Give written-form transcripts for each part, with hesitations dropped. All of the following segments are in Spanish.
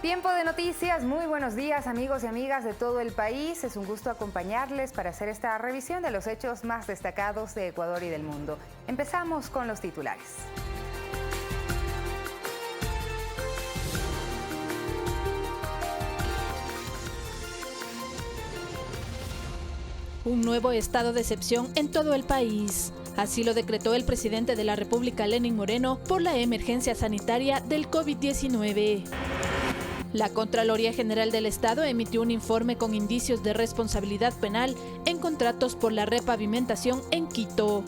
Tiempo de noticias, muy buenos días amigos y amigas de todo el país. Es un gusto acompañarles para hacer esta revisión de los hechos más destacados de Ecuador y del mundo. Empezamos con los titulares. Un nuevo estado de excepción en todo el país. Así lo decretó el presidente de la República, Lenín Moreno, por la emergencia sanitaria del COVID-19. La Contraloría General del Estado emitió un informe con indicios de responsabilidad penal en contratos por la repavimentación en Quito.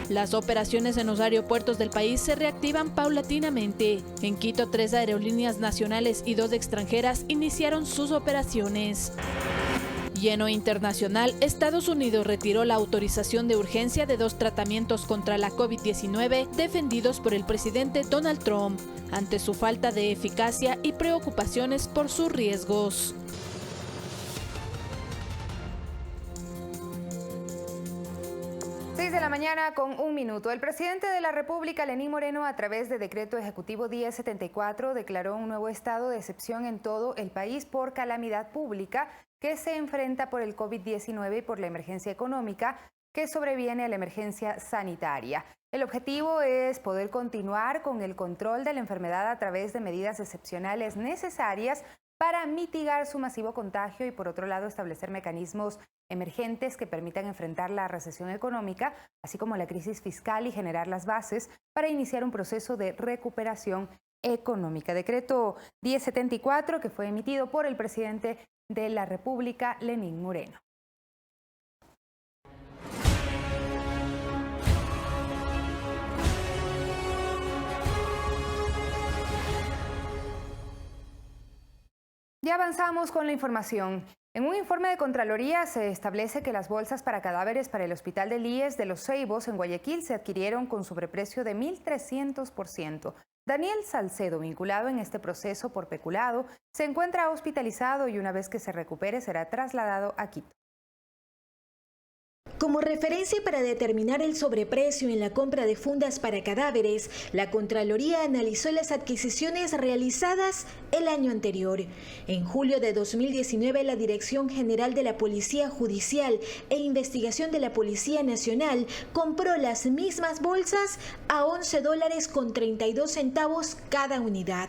Las operaciones en los aeropuertos del país se reactivan paulatinamente. En Quito, 3 aerolíneas nacionales y 2 extranjeras iniciaron sus operaciones. Lleno internacional, Estados Unidos retiró la autorización de urgencia de 2 tratamientos contra la COVID-19 defendidos por el presidente Donald Trump, ante su falta de eficacia y preocupaciones por sus riesgos. De la mañana con 1 minuto. El presidente de la República, Lenín Moreno, a través de decreto ejecutivo 1074, declaró un nuevo estado de excepción en todo el país por calamidad pública que se enfrenta por el COVID-19 y por la emergencia económica que sobreviene a la emergencia sanitaria. El objetivo es poder continuar con el control de la enfermedad a través de medidas excepcionales necesarias para mitigar su masivo contagio y, por otro lado, establecer mecanismos emergentes que permitan enfrentar la recesión económica, así como la crisis fiscal, y generar las bases para iniciar un proceso de recuperación económica. Decreto 1074 que fue emitido por el presidente de la República, Lenín Moreno. Ya avanzamos con la información. En un informe de Contraloría se establece que las bolsas para cadáveres para el Hospital del IES de Los Ceibos en Guayaquil se adquirieron con sobreprecio de 1.300%. Daniel Salcedo, vinculado en este proceso por peculado, se encuentra hospitalizado y una vez que se recupere será trasladado a Quito. Como referencia para determinar el sobreprecio en la compra de fundas para cadáveres, la Contraloría analizó las adquisiciones realizadas el año anterior. En julio de 2019, la Dirección General de la Policía Judicial e Investigación de la Policía Nacional compró las mismas bolsas a $11.32 cada unidad.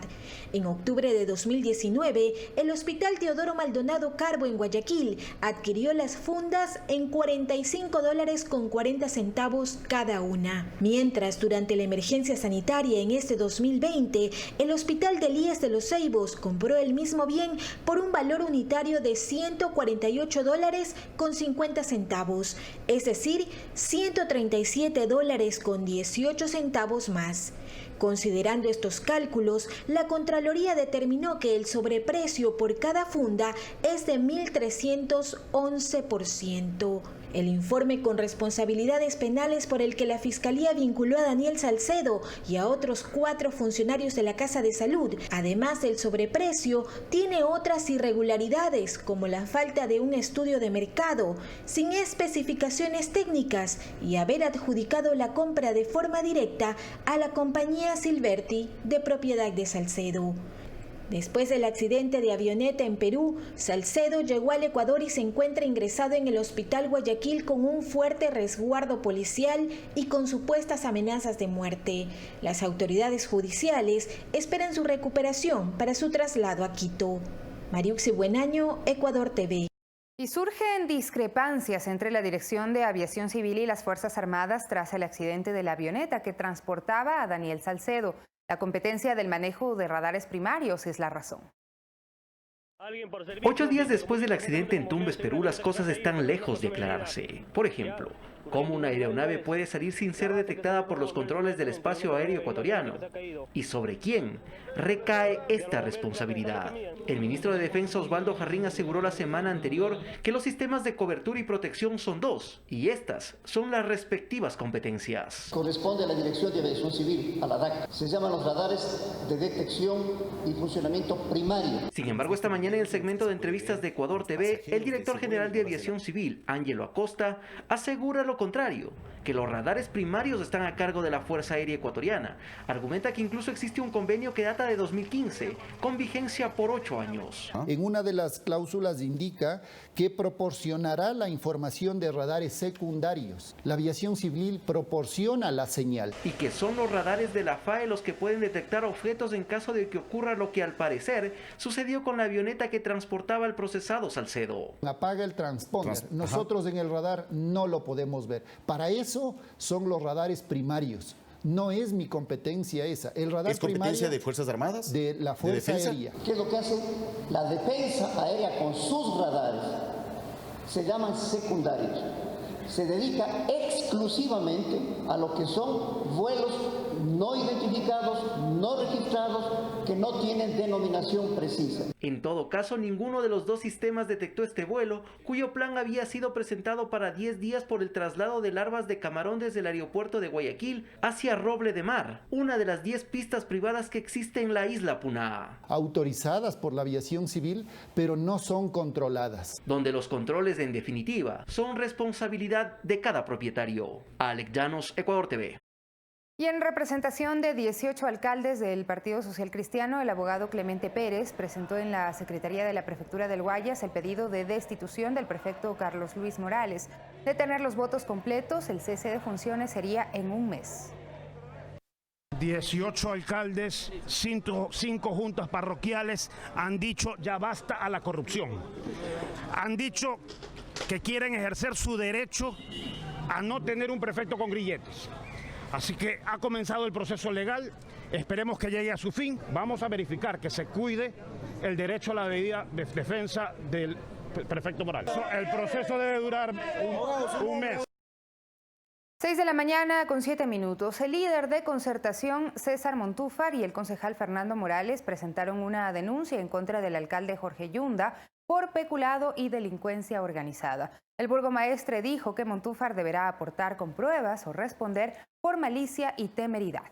En octubre de 2019, el Hospital Teodoro Maldonado Carbo en Guayaquil adquirió las fundas en $45.40 cada una. Mientras, durante la emergencia sanitaria en este 2020, el Hospital del IES de Los Ceibos compró el mismo bien por un valor unitario de $148.50, es decir, $137.18 más. Considerando estos cálculos, la Contraloría determinó que el sobreprecio por cada funda es de 1.311%. El informe con responsabilidades penales por el que la Fiscalía vinculó a Daniel Salcedo y a otros 4 funcionarios de la Casa de Salud, además del sobreprecio, tiene otras irregularidades como la falta de un estudio de mercado, sin especificaciones técnicas y haber adjudicado la compra de forma directa a la compañía Silverti, de propiedad de Salcedo. Después del accidente de avioneta en Perú, Salcedo llegó al Ecuador y se encuentra ingresado en el Hospital Guayaquil con un fuerte resguardo policial y con supuestas amenazas de muerte. Las autoridades judiciales esperan su recuperación para su traslado a Quito. Mariuxi Buenaño, Ecuador TV. Y surgen discrepancias entre la Dirección de Aviación Civil y las Fuerzas Armadas tras el accidente de la avioneta que transportaba a Daniel Salcedo. La competencia del manejo de radares primarios es la razón. 8 días después del accidente en Tumbes, Perú, las cosas están lejos de aclararse. Por ejemplo, ¿cómo una aeronave puede salir sin ser detectada por los controles del espacio aéreo ecuatoriano? ¿Y sobre quién recae esta responsabilidad? El ministro de Defensa, Osvaldo Jarrín, aseguró la semana anterior que los sistemas de cobertura y protección son 2, y estas son las respectivas competencias. Corresponde a la Dirección de Aviación Civil, a la DAC. Se llaman los radares de detección y funcionamiento primario. Sin embargo, esta mañana en el segmento de entrevistas de Ecuador TV, el director general de Aviación Civil, Ángelo Acosta, asegura lo contrario, que los radares primarios están a cargo de la Fuerza Aérea Ecuatoriana. Argumenta que incluso existe un convenio que data de 2015, con vigencia por 8 años. En una de las cláusulas indica que proporcionará la información de radares secundarios. La aviación civil proporciona la señal. Y que son los radares de la FAE los que pueden detectar objetos en caso de que ocurra lo que al parecer sucedió con la avioneta que transportaba el procesado Salcedo. Apaga el transponder. Nosotros en el radar no lo podemos ver. Para eso son los radares primarios. No es mi competencia esa. El radar ¿Es competencia primario de Fuerzas Armadas? de la Fuerza Aérea. ¿Qué es lo que hace la defensa aérea con sus radares? Se llaman secundarios. Se dedica exclusivamente a lo que son vuelos no identificados, no registrados, que no tienen denominación precisa. En todo caso, ninguno de los dos sistemas detectó este vuelo, cuyo plan había sido presentado para 10 días por el traslado de larvas de camarón desde el aeropuerto de Guayaquil hacia Roble de Mar, una de las 10 pistas privadas que existe en la isla Puná. Autorizadas por la aviación civil, pero no son controladas. Donde los controles, en definitiva, son responsabilidad de cada propietario. Alex Llanos, Ecuador TV. Y en representación de 18 alcaldes del Partido Social Cristiano, el abogado Clemente Pérez presentó en la Secretaría de la Prefectura del Guayas el pedido de destitución del prefecto Carlos Luis Morales. De tener los votos completos, el cese de funciones sería en un mes. 18 alcaldes, 5 juntas parroquiales han dicho ya basta a la corrupción. Han dicho que quieren ejercer su derecho a no tener un prefecto con grilletes. Así que ha comenzado el proceso legal, esperemos que llegue a su fin. Vamos a verificar que se cuide el derecho a la debida defensa del prefecto Morales. El proceso debe durar un mes. 6 de la mañana con 7 minutos. El líder de Concertación, César Montúfar, y el concejal Fernando Morales presentaron una denuncia en contra del alcalde Jorge Yunda por peculado y delincuencia organizada. El burgomaestre dijo que Montúfar deberá aportar con pruebas o responder por malicia y temeridad.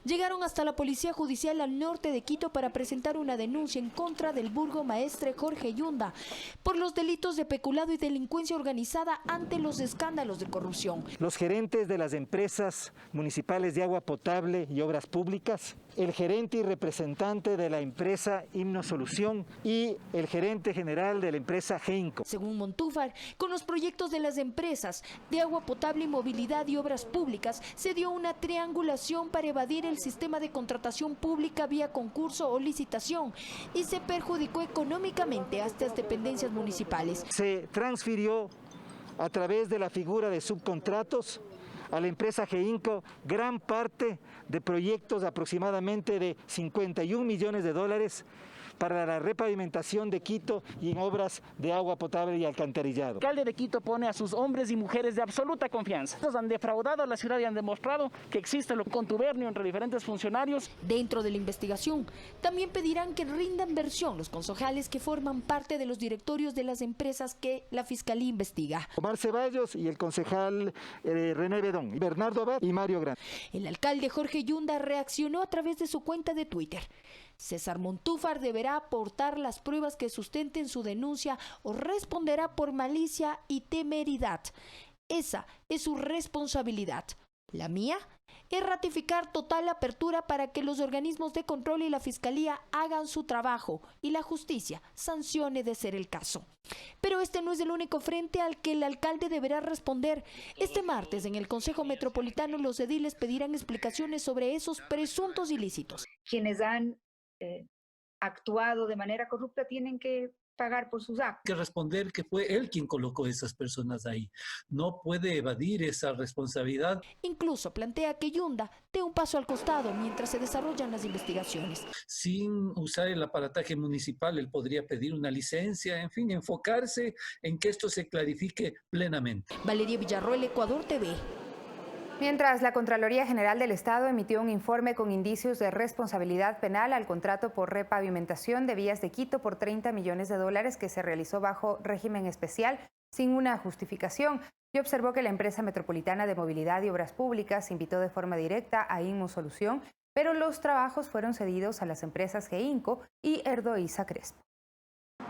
Llegaron hasta la Policía Judicial al norte de Quito para presentar una denuncia en contra del burgomaestre Jorge Yunda por los delitos de peculado y delincuencia organizada ante los escándalos de corrupción. Los gerentes de las empresas municipales de agua potable y obras públicas, el gerente y representante de la empresa Himno Solución y el gerente general de la empresa Heinco. Según Montúfar, con los proyectos de las empresas de agua potable y movilidad y obras públicas, se dio una triangulación para evadir el sistema de contratación pública vía concurso o licitación y se perjudicó económicamente a estas dependencias municipales. Se transfirió a través de la figura de subcontratos a la empresa Heinco gran parte de proyectos aproximadamente de 51 millones de dólares para la repavimentación de Quito y en obras de agua potable y alcantarillado. El alcalde de Quito pone a sus hombres y mujeres de absoluta confianza. Estos han defraudado a la ciudad y han demostrado que existe lo contubernio entre diferentes funcionarios. Dentro de la investigación, también pedirán que rindan versión los concejales que forman parte de los directorios de las empresas que la Fiscalía investiga. Omar Ceballos y el concejal René Bedón, Bernardo Abad y Mario Gran. El alcalde Jorge Yunda reaccionó a través de su cuenta de Twitter. César Montúfar deberá aportar las pruebas que sustenten su denuncia o responderá por malicia y temeridad. Esa es su responsabilidad. La mía es ratificar total apertura para que los organismos de control y la Fiscalía hagan su trabajo y la justicia sancione de ser el caso. Pero este no es el único frente al que el alcalde deberá responder. Este martes en el Consejo Metropolitano los ediles pedirán explicaciones sobre esos presuntos ilícitos. Quienes han actuado de manera corrupta tienen que pagar por sus actos. Que responder que fue él quien colocó a esas personas ahí. No puede evadir esa responsabilidad. Incluso plantea que Yunda dé un paso al costado mientras se desarrollan las investigaciones. Sin usar el aparataje municipal, él podría pedir una licencia, en fin, enfocarse en que esto se clarifique plenamente. Valeria Villarroel, Ecuador TV. Mientras la Contraloría General del Estado emitió un informe con indicios de responsabilidad penal al contrato por repavimentación de vías de Quito por 30 millones de dólares que se realizó bajo régimen especial sin una justificación, y observó que la empresa metropolitana de movilidad y obras públicas invitó de forma directa a Heinco Solución, pero los trabajos fueron cedidos a las empresas Heinco y Erdoiza Crespo.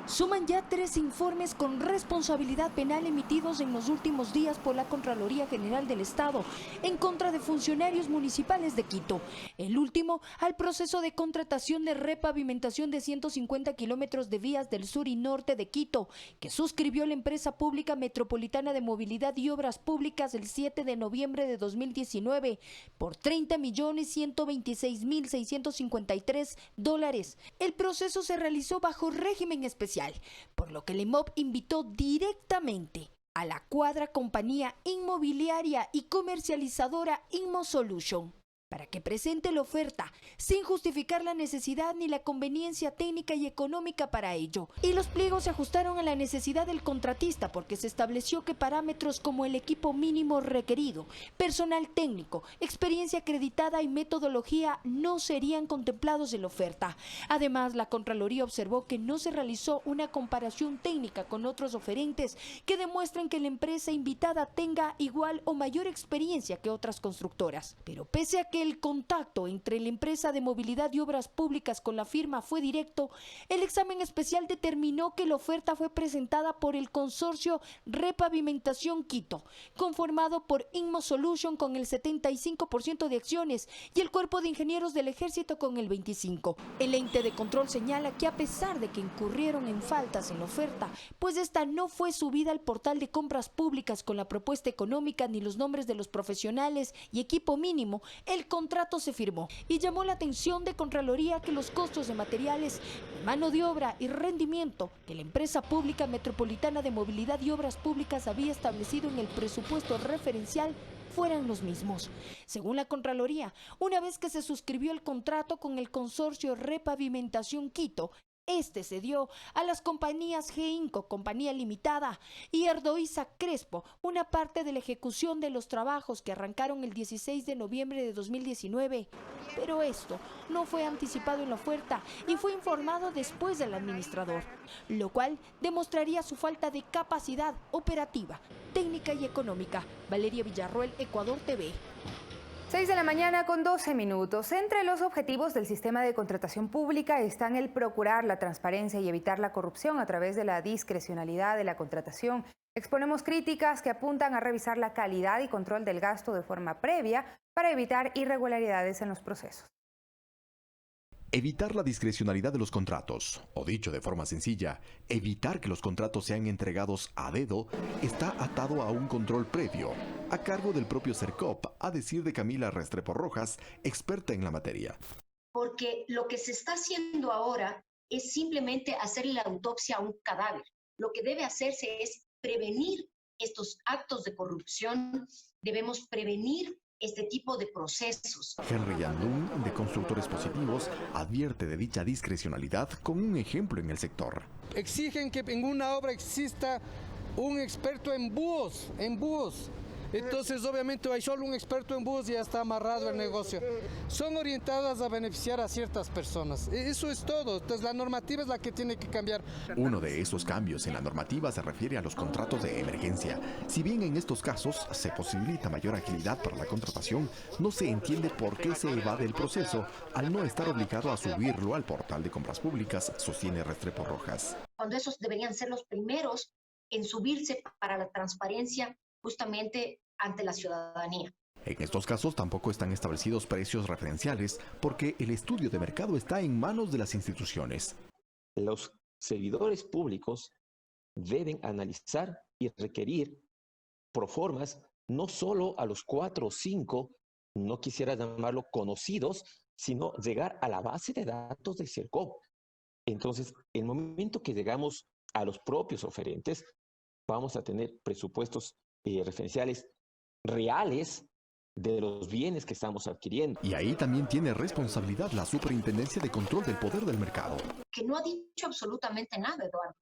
Suman ya 3 informes con responsabilidad penal emitidos en los últimos días por la Contraloría General del Estado en contra de funcionarios municipales de Quito. El último al proceso de contratación de repavimentación de 150 kilómetros de vías del sur y norte de Quito, que suscribió la empresa pública Metropolitana de Movilidad y Obras Públicas el 7 de noviembre de 2019 por $30.126.653. El proceso se realizó bajo régimen especial, por lo que el IMOB invitó directamente a la cuadra compañía inmobiliaria y comercializadora InmoSolution para que presente la oferta sin justificar la necesidad ni la conveniencia técnica y económica para ello. Y los pliegos se ajustaron a la necesidad del contratista porque se estableció que parámetros como el equipo mínimo requerido, personal técnico, experiencia acreditada y metodología no serían contemplados en la oferta. Además, la Contraloría observó que no se realizó una comparación técnica con otros oferentes que demuestran que la empresa invitada tenga igual o mayor experiencia que otras constructoras. Pero pese a que el contacto entre la empresa de movilidad y obras públicas con la firma fue directo, el examen especial determinó que la oferta fue presentada por el consorcio Repavimentación Quito, conformado por InmoSolution con el 75% de acciones y el Cuerpo de Ingenieros del Ejército con el 25%. El ente de control señala que a pesar de que incurrieron en faltas en la oferta, pues esta no fue subida al portal de compras públicas con la propuesta económica ni los nombres de los profesionales y equipo mínimo, el contrato se firmó y llamó la atención de Contraloría que los costos de materiales, mano de obra y rendimiento que la empresa pública Metropolitana de Movilidad y Obras Públicas había establecido en el presupuesto referencial fueran los mismos. Según la Contraloría, una vez que se suscribió el contrato con el consorcio Repavimentación Quito, este se dio a las compañías GEINCO, Compañía Limitada, y Erdoiza Crespo, una parte de la ejecución de los trabajos que arrancaron el 16 de noviembre de 2019. Pero esto no fue anticipado en la oferta y fue informado después del administrador, lo cual demostraría su falta de capacidad operativa, técnica y económica. Valeria Villarroel, Ecuador TV. 6 de la mañana con 12 minutos. Entre los objetivos del sistema de contratación pública están el procurar la transparencia y evitar la corrupción a través de la discrecionalidad de la contratación. Exponemos críticas que apuntan a revisar la calidad y control del gasto de forma previa para evitar irregularidades en los procesos. Evitar la discrecionalidad de los contratos, o dicho de forma sencilla, evitar que los contratos sean entregados a dedo, está atado a un control previo, a cargo del propio Sercop, a decir de Camila Restrepo Rojas, experta en la materia. Porque lo que se está haciendo ahora es simplemente hacerle la autopsia a un cadáver. Lo que debe hacerse es prevenir estos actos de corrupción, debemos prevenir este tipo de procesos. Henry Yandún, de Constructores Positivos, advierte de dicha discrecionalidad con un ejemplo en el sector. Exigen que en una obra exista un experto en búhos. Entonces, obviamente, hay solo un experto en búhos y ya está amarrado el negocio. Son orientadas a beneficiar a ciertas personas. Eso es todo. Entonces, la normativa es la que tiene que cambiar. Uno de esos cambios en la normativa se refiere a los contratos de emergencia. Si bien en estos casos se posibilita mayor agilidad para la contratación, no se entiende por qué se evade el proceso al no estar obligado a subirlo al portal de compras públicas, sostiene Restrepo Rojas. Cuando esos deberían ser los primeros en subirse para la transparencia justamente ante la ciudadanía. En estos casos tampoco están establecidos precios referenciales porque el estudio de mercado está en manos de las instituciones. Los servidores públicos deben analizar y requerir proformas no solo a los 4 o 5, no quisiera llamarlo conocidos, sino llegar a la base de datos del Sercop. Entonces, el momento que llegamos a los propios oferentes, vamos a tener presupuestos referenciales reales de los bienes que estamos adquiriendo. Y ahí también tiene responsabilidad la Superintendencia de Control del Poder del Mercado. Que no ha dicho absolutamente nada, Eduardo.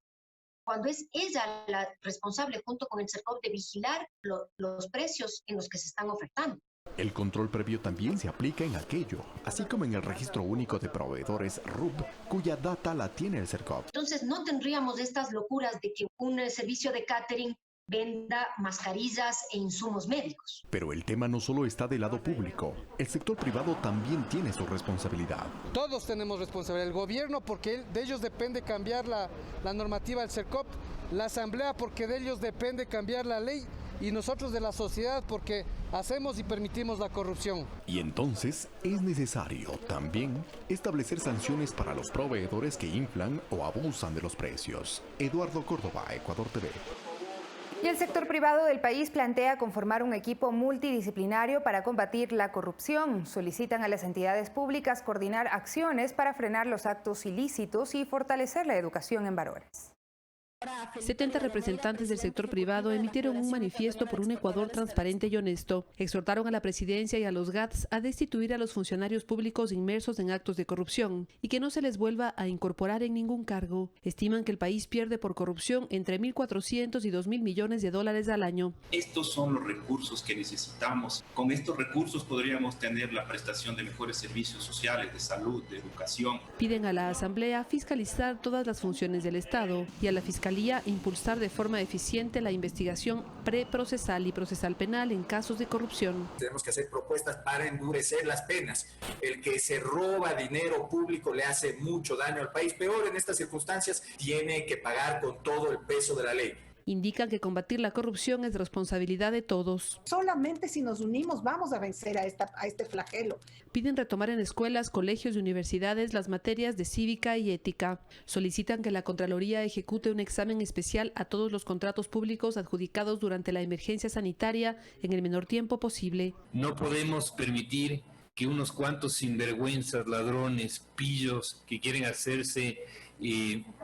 Cuando es ella la responsable junto con el Sercop de vigilar los precios en los que se están ofertando. El control previo también se aplica en aquello, así como en el Registro Único de Proveedores RUP, cuya data la tiene el Sercop. Entonces no tendríamos estas locuras de que un servicio de catering venda mascarillas e insumos médicos. Pero el tema no solo está del lado público, el sector privado también tiene su responsabilidad. Todos tenemos responsabilidad, el gobierno porque de ellos depende cambiar la normativa del CERCOP, la asamblea porque de ellos depende cambiar la ley y nosotros de la sociedad porque hacemos y permitimos la corrupción. Y entonces es necesario también establecer sanciones para los proveedores que inflan o abusan de los precios. Eduardo Córdoba, Ecuador TV. Y el sector privado del país plantea conformar un equipo multidisciplinario para combatir la corrupción. Solicitan a las entidades públicas coordinar acciones para frenar los actos ilícitos y fortalecer la educación en varones. 70 representantes del sector privado emitieron un manifiesto por un Ecuador transparente y honesto. Exhortaron a la presidencia y a los GATS a destituir a los funcionarios públicos inmersos en actos de corrupción y que no se les vuelva a incorporar en ningún cargo. Estiman que el país pierde por corrupción entre 1.400 y 2.000 millones de dólares al año. Estos son los recursos que necesitamos. Con estos recursos podríamos tener la prestación de mejores servicios sociales, de salud, de educación. Piden a la Asamblea fiscalizar todas las funciones del Estado y a la Fiscalía impulsar de forma eficiente la investigación preprocesal y procesal penal en casos de corrupción. Tenemos que hacer propuestas para endurecer las penas. El que se roba dinero público le hace mucho daño al país. Peor en estas circunstancias, tiene que pagar con todo el peso de la ley. Indican que combatir la corrupción es responsabilidad de todos. Solamente si nos unimos vamos a vencer a este flagelo. Piden retomar en escuelas, colegios y universidades las materias de cívica y ética. Solicitan que la Contraloría ejecute un examen especial a todos los contratos públicos adjudicados durante la emergencia sanitaria en el menor tiempo posible. No podemos permitir que unos cuantos sinvergüenzas, ladrones, pillos que quieren hacerse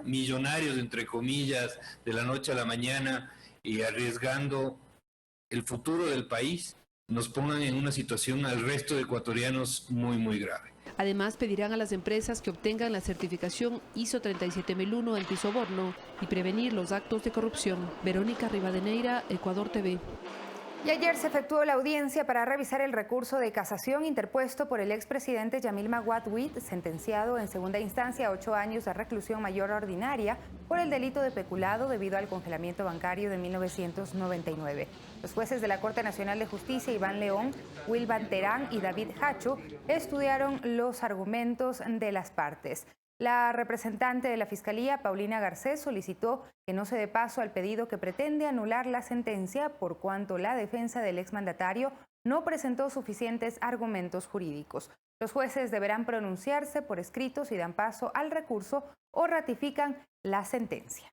millonarios, entre comillas, de la noche a la mañana y arriesgando el futuro del país, nos pongan en una situación al resto de ecuatorianos muy, muy grave. Además, pedirán a las empresas que obtengan la certificación ISO 37001 antisoborno y prevenir los actos de corrupción. Verónica Rivadeneira, Ecuador TV. Y ayer se efectuó la audiencia para revisar el recurso de casación interpuesto por el expresidente Yamil Maguad Wit, sentenciado en segunda instancia a 8 años de reclusión mayor ordinaria por el delito de peculado debido al congelamiento bancario de 1999. Los jueces de la Corte Nacional de Justicia, Iván León, Wilvan Terán y David Hacho, estudiaron los argumentos de las partes. La representante de la Fiscalía, Paulina Garcés, solicitó que no se dé paso al pedido que pretende anular la sentencia por cuanto la defensa del exmandatario no presentó suficientes argumentos jurídicos. Los jueces deberán pronunciarse por escrito si dan paso al recurso o ratifican la sentencia.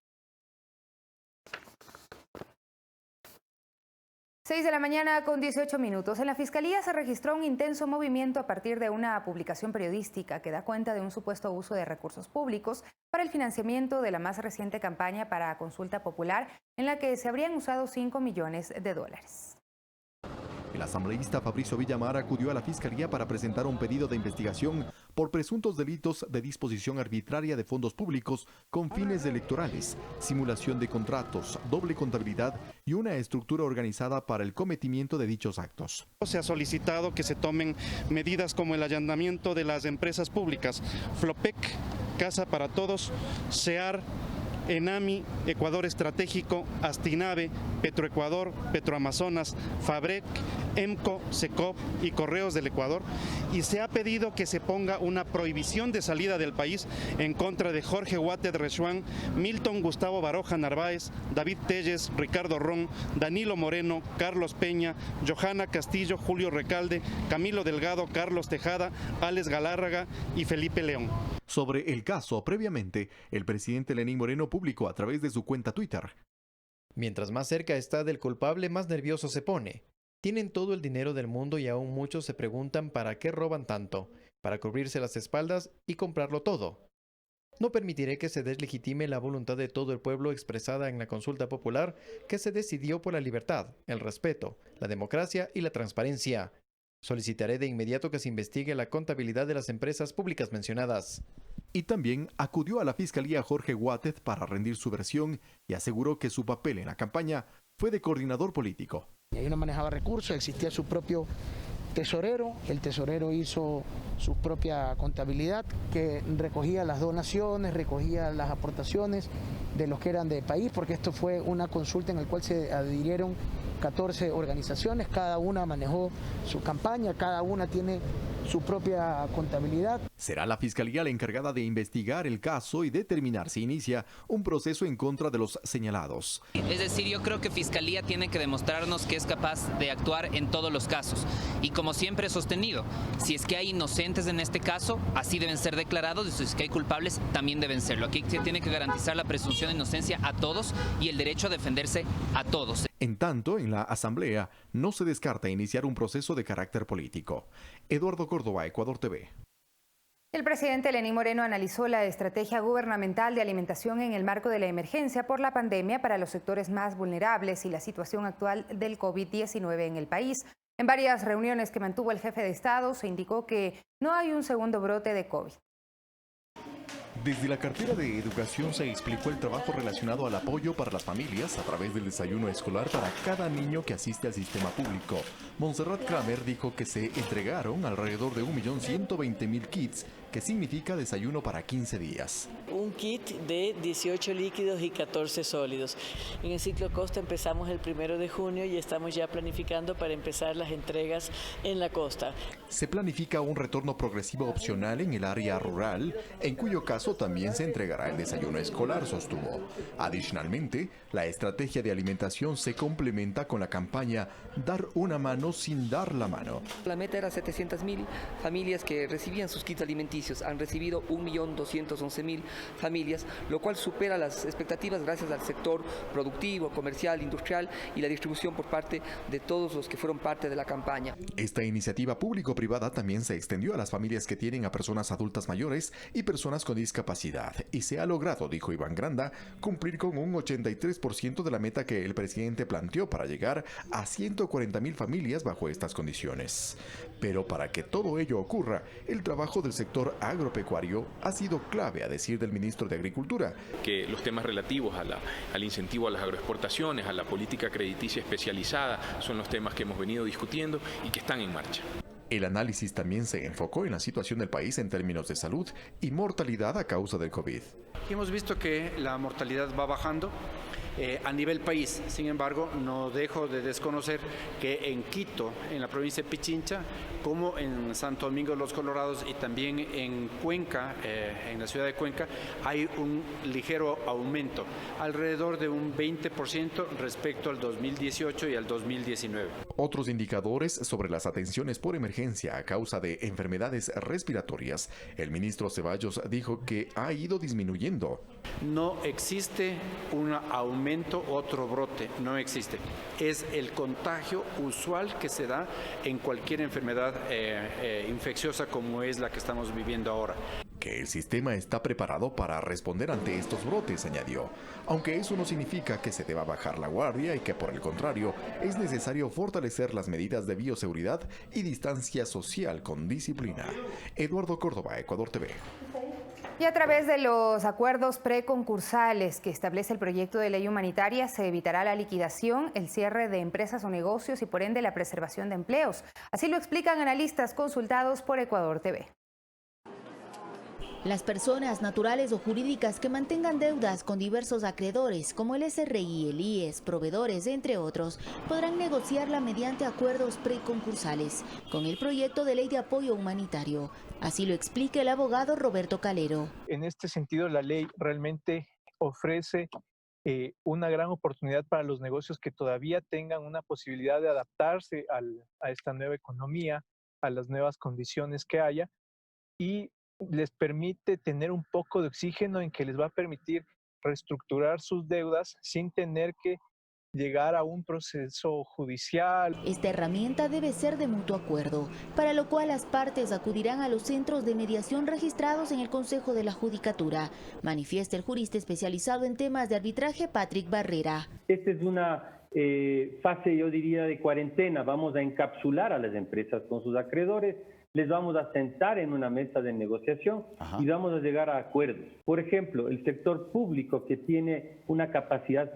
6 de la mañana con 18 minutos. En la Fiscalía se registró un intenso movimiento a partir de una publicación periodística que da cuenta de un supuesto uso de recursos públicos para el financiamiento de la más reciente campaña para consulta popular en la que se habrían usado 5 millones de dólares. El asambleísta Fabricio Villamar acudió a la Fiscalía para presentar un pedido de investigación por presuntos delitos de disposición arbitraria de fondos públicos con fines electorales, simulación de contratos, doble contabilidad y una estructura organizada para el cometimiento de dichos actos. Se ha solicitado que se tomen medidas como el allanamiento de las empresas públicas, Flopec, Casa para Todos, SEAR, ENAMI, Ecuador Estratégico, Astinave, Petroecuador, Petroamazonas, Fabrec, EMCO, SECOP y Correos del Ecuador, y se ha pedido que se ponga una prohibición de salida del país en contra de Jorge Wated Rechuán, Milton Gustavo Baroja Narváez, David Telles, Ricardo Ron, Danilo Moreno, Carlos Peña, Johanna Castillo, Julio Recalde, Camilo Delgado, Carlos Tejada, Alex Galárraga y Felipe León. Sobre el caso, previamente, el presidente Lenín Moreno publicó a través de su cuenta Twitter: mientras más cerca está del culpable, más nervioso se pone. Tienen todo el dinero del mundo y aún muchos se preguntan para qué roban tanto, para cubrirse las espaldas y comprarlo todo. No permitiré que se deslegitime la voluntad de todo el pueblo expresada en la consulta popular que se decidió por la libertad, el respeto, la democracia y la transparencia. Solicitaré de inmediato que se investigue la contabilidad de las empresas públicas mencionadas. Y también acudió a la Fiscalía Jorge Wated para rendir su versión y aseguró que su papel en la campaña fue de coordinador político. Y ahí no manejaba recursos, existía su propio tesorero. El tesorero hizo su propia contabilidad, que recogía las donaciones, recogía las aportaciones de los que eran de país, porque esto fue una consulta en la cual se adhirieron 14 organizaciones, cada una manejó su campaña, cada una tiene su propia contabilidad. Será la Fiscalía la encargada de investigar el caso y determinar si inicia un proceso en contra de los señalados. Es decir, yo creo que Fiscalía tiene que demostrarnos que es capaz de actuar en todos los casos. Y como siempre he sostenido, si es que hay inocentes en este caso, así deben ser declarados, y si es que hay culpables, también deben serlo. Aquí se tiene que garantizar la presunción de inocencia a todos y el derecho a defenderse a todos. En tanto, en la Asamblea no se descarta iniciar un proceso de carácter político. Eduardo Córdoba, Ecuador TV. El presidente Lenín Moreno analizó la estrategia gubernamental de alimentación en el marco de la emergencia por la pandemia para los sectores más vulnerables y la situación actual del COVID-19 en el país. En varias reuniones que mantuvo el jefe de Estado se indicó que no hay un segundo brote de COVID. Desde la cartera de Educación se explicó el trabajo relacionado al apoyo para las familias a través del desayuno escolar para cada niño que asiste al sistema público. Montserrat Kramer dijo que se entregaron alrededor de 1.120.000 kits, que significa desayuno para 15 días. Un kit de 18 líquidos y 14 sólidos. En el ciclo costa empezamos el 1 de junio y estamos ya planificando para empezar las entregas en la costa. Se planifica un retorno progresivo opcional en el área rural, en cuyo caso también se entregará el desayuno escolar, sostuvo. Adicionalmente, la estrategia de alimentación se complementa con la campaña Dar una mano sin dar la mano. La meta era 700.000 familias que recibían sus kits alimenticios. Han recibido 1.211.000 familias, lo cual supera las expectativas gracias al sector productivo, comercial, industrial y la distribución por parte de todos los que fueron parte de la campaña. Esta iniciativa público-privada también se extendió a las familias que tienen a personas adultas mayores y personas con discapacidad, y se ha logrado, dijo Iván Granda, cumplir con un 83% de la meta que el presidente planteó para llegar a 140.000 familias bajo estas condiciones. Pero para que todo ello ocurra, el trabajo del sector agropecuario ha sido clave, a decir del ministro de Agricultura. Que los temas relativos al incentivo a las agroexportaciones, a la política crediticia especializada, son los temas que hemos venido discutiendo y que están en marcha. El análisis también se enfocó en la situación del país en términos de salud y mortalidad a causa del COVID. Hemos visto que la mortalidad va bajando a nivel país. Sin embargo, no dejo de desconocer que en Quito, en la provincia de Pichincha, como en Santo Domingo de los Colorados y también en Cuenca, en la ciudad de Cuenca, hay un ligero aumento, alrededor de un 20% respecto al 2018 y al 2019. Otros indicadores sobre las atenciones por emergencia a causa de enfermedades respiratorias, el ministro Ceballos dijo que ha ido disminuyendo. No existe un aumento, otro brote, no existe. Es el contagio usual que se da en cualquier enfermedad infecciosa como es la que estamos viviendo ahora. Que el sistema está preparado para responder ante estos brotes, añadió, aunque eso no significa que se deba bajar la guardia y que por el contrario es necesario fortalecer las medidas de bioseguridad y distancia social con disciplina. Eduardo Córdoba, Ecuador TV. Y a través de los acuerdos preconcursales que establece el proyecto de ley humanitaria se evitará la liquidación, el cierre de empresas o negocios y por ende la preservación de empleos. Así lo explican analistas consultados por Ecuador TV. Las personas naturales o jurídicas que mantengan deudas con diversos acreedores, como el SRI, el IES, proveedores, entre otros, podrán negociarla mediante acuerdos preconcursales con el proyecto de ley de apoyo humanitario. Así lo explica el abogado Roberto Calero. En este sentido, la ley realmente ofrece una gran oportunidad para los negocios que todavía tengan una posibilidad de adaptarse a esta nueva economía, a las nuevas condiciones que haya, y les permite tener un poco de oxígeno en que les va a permitir reestructurar sus deudas sin tener que llegar a un proceso judicial. Esta herramienta debe ser de mutuo acuerdo, para lo cual las partes acudirán a los centros de mediación registrados en el Consejo de la Judicatura, manifiesta el jurista especializado en temas de arbitraje Patrick Barrera. Esta es una fase, yo diría, de cuarentena. Vamos a encapsular a las empresas con sus acreedores, les vamos a sentar en una mesa de negociación y vamos a llegar a acuerdos. Por ejemplo, el sector público, que tiene una capacidad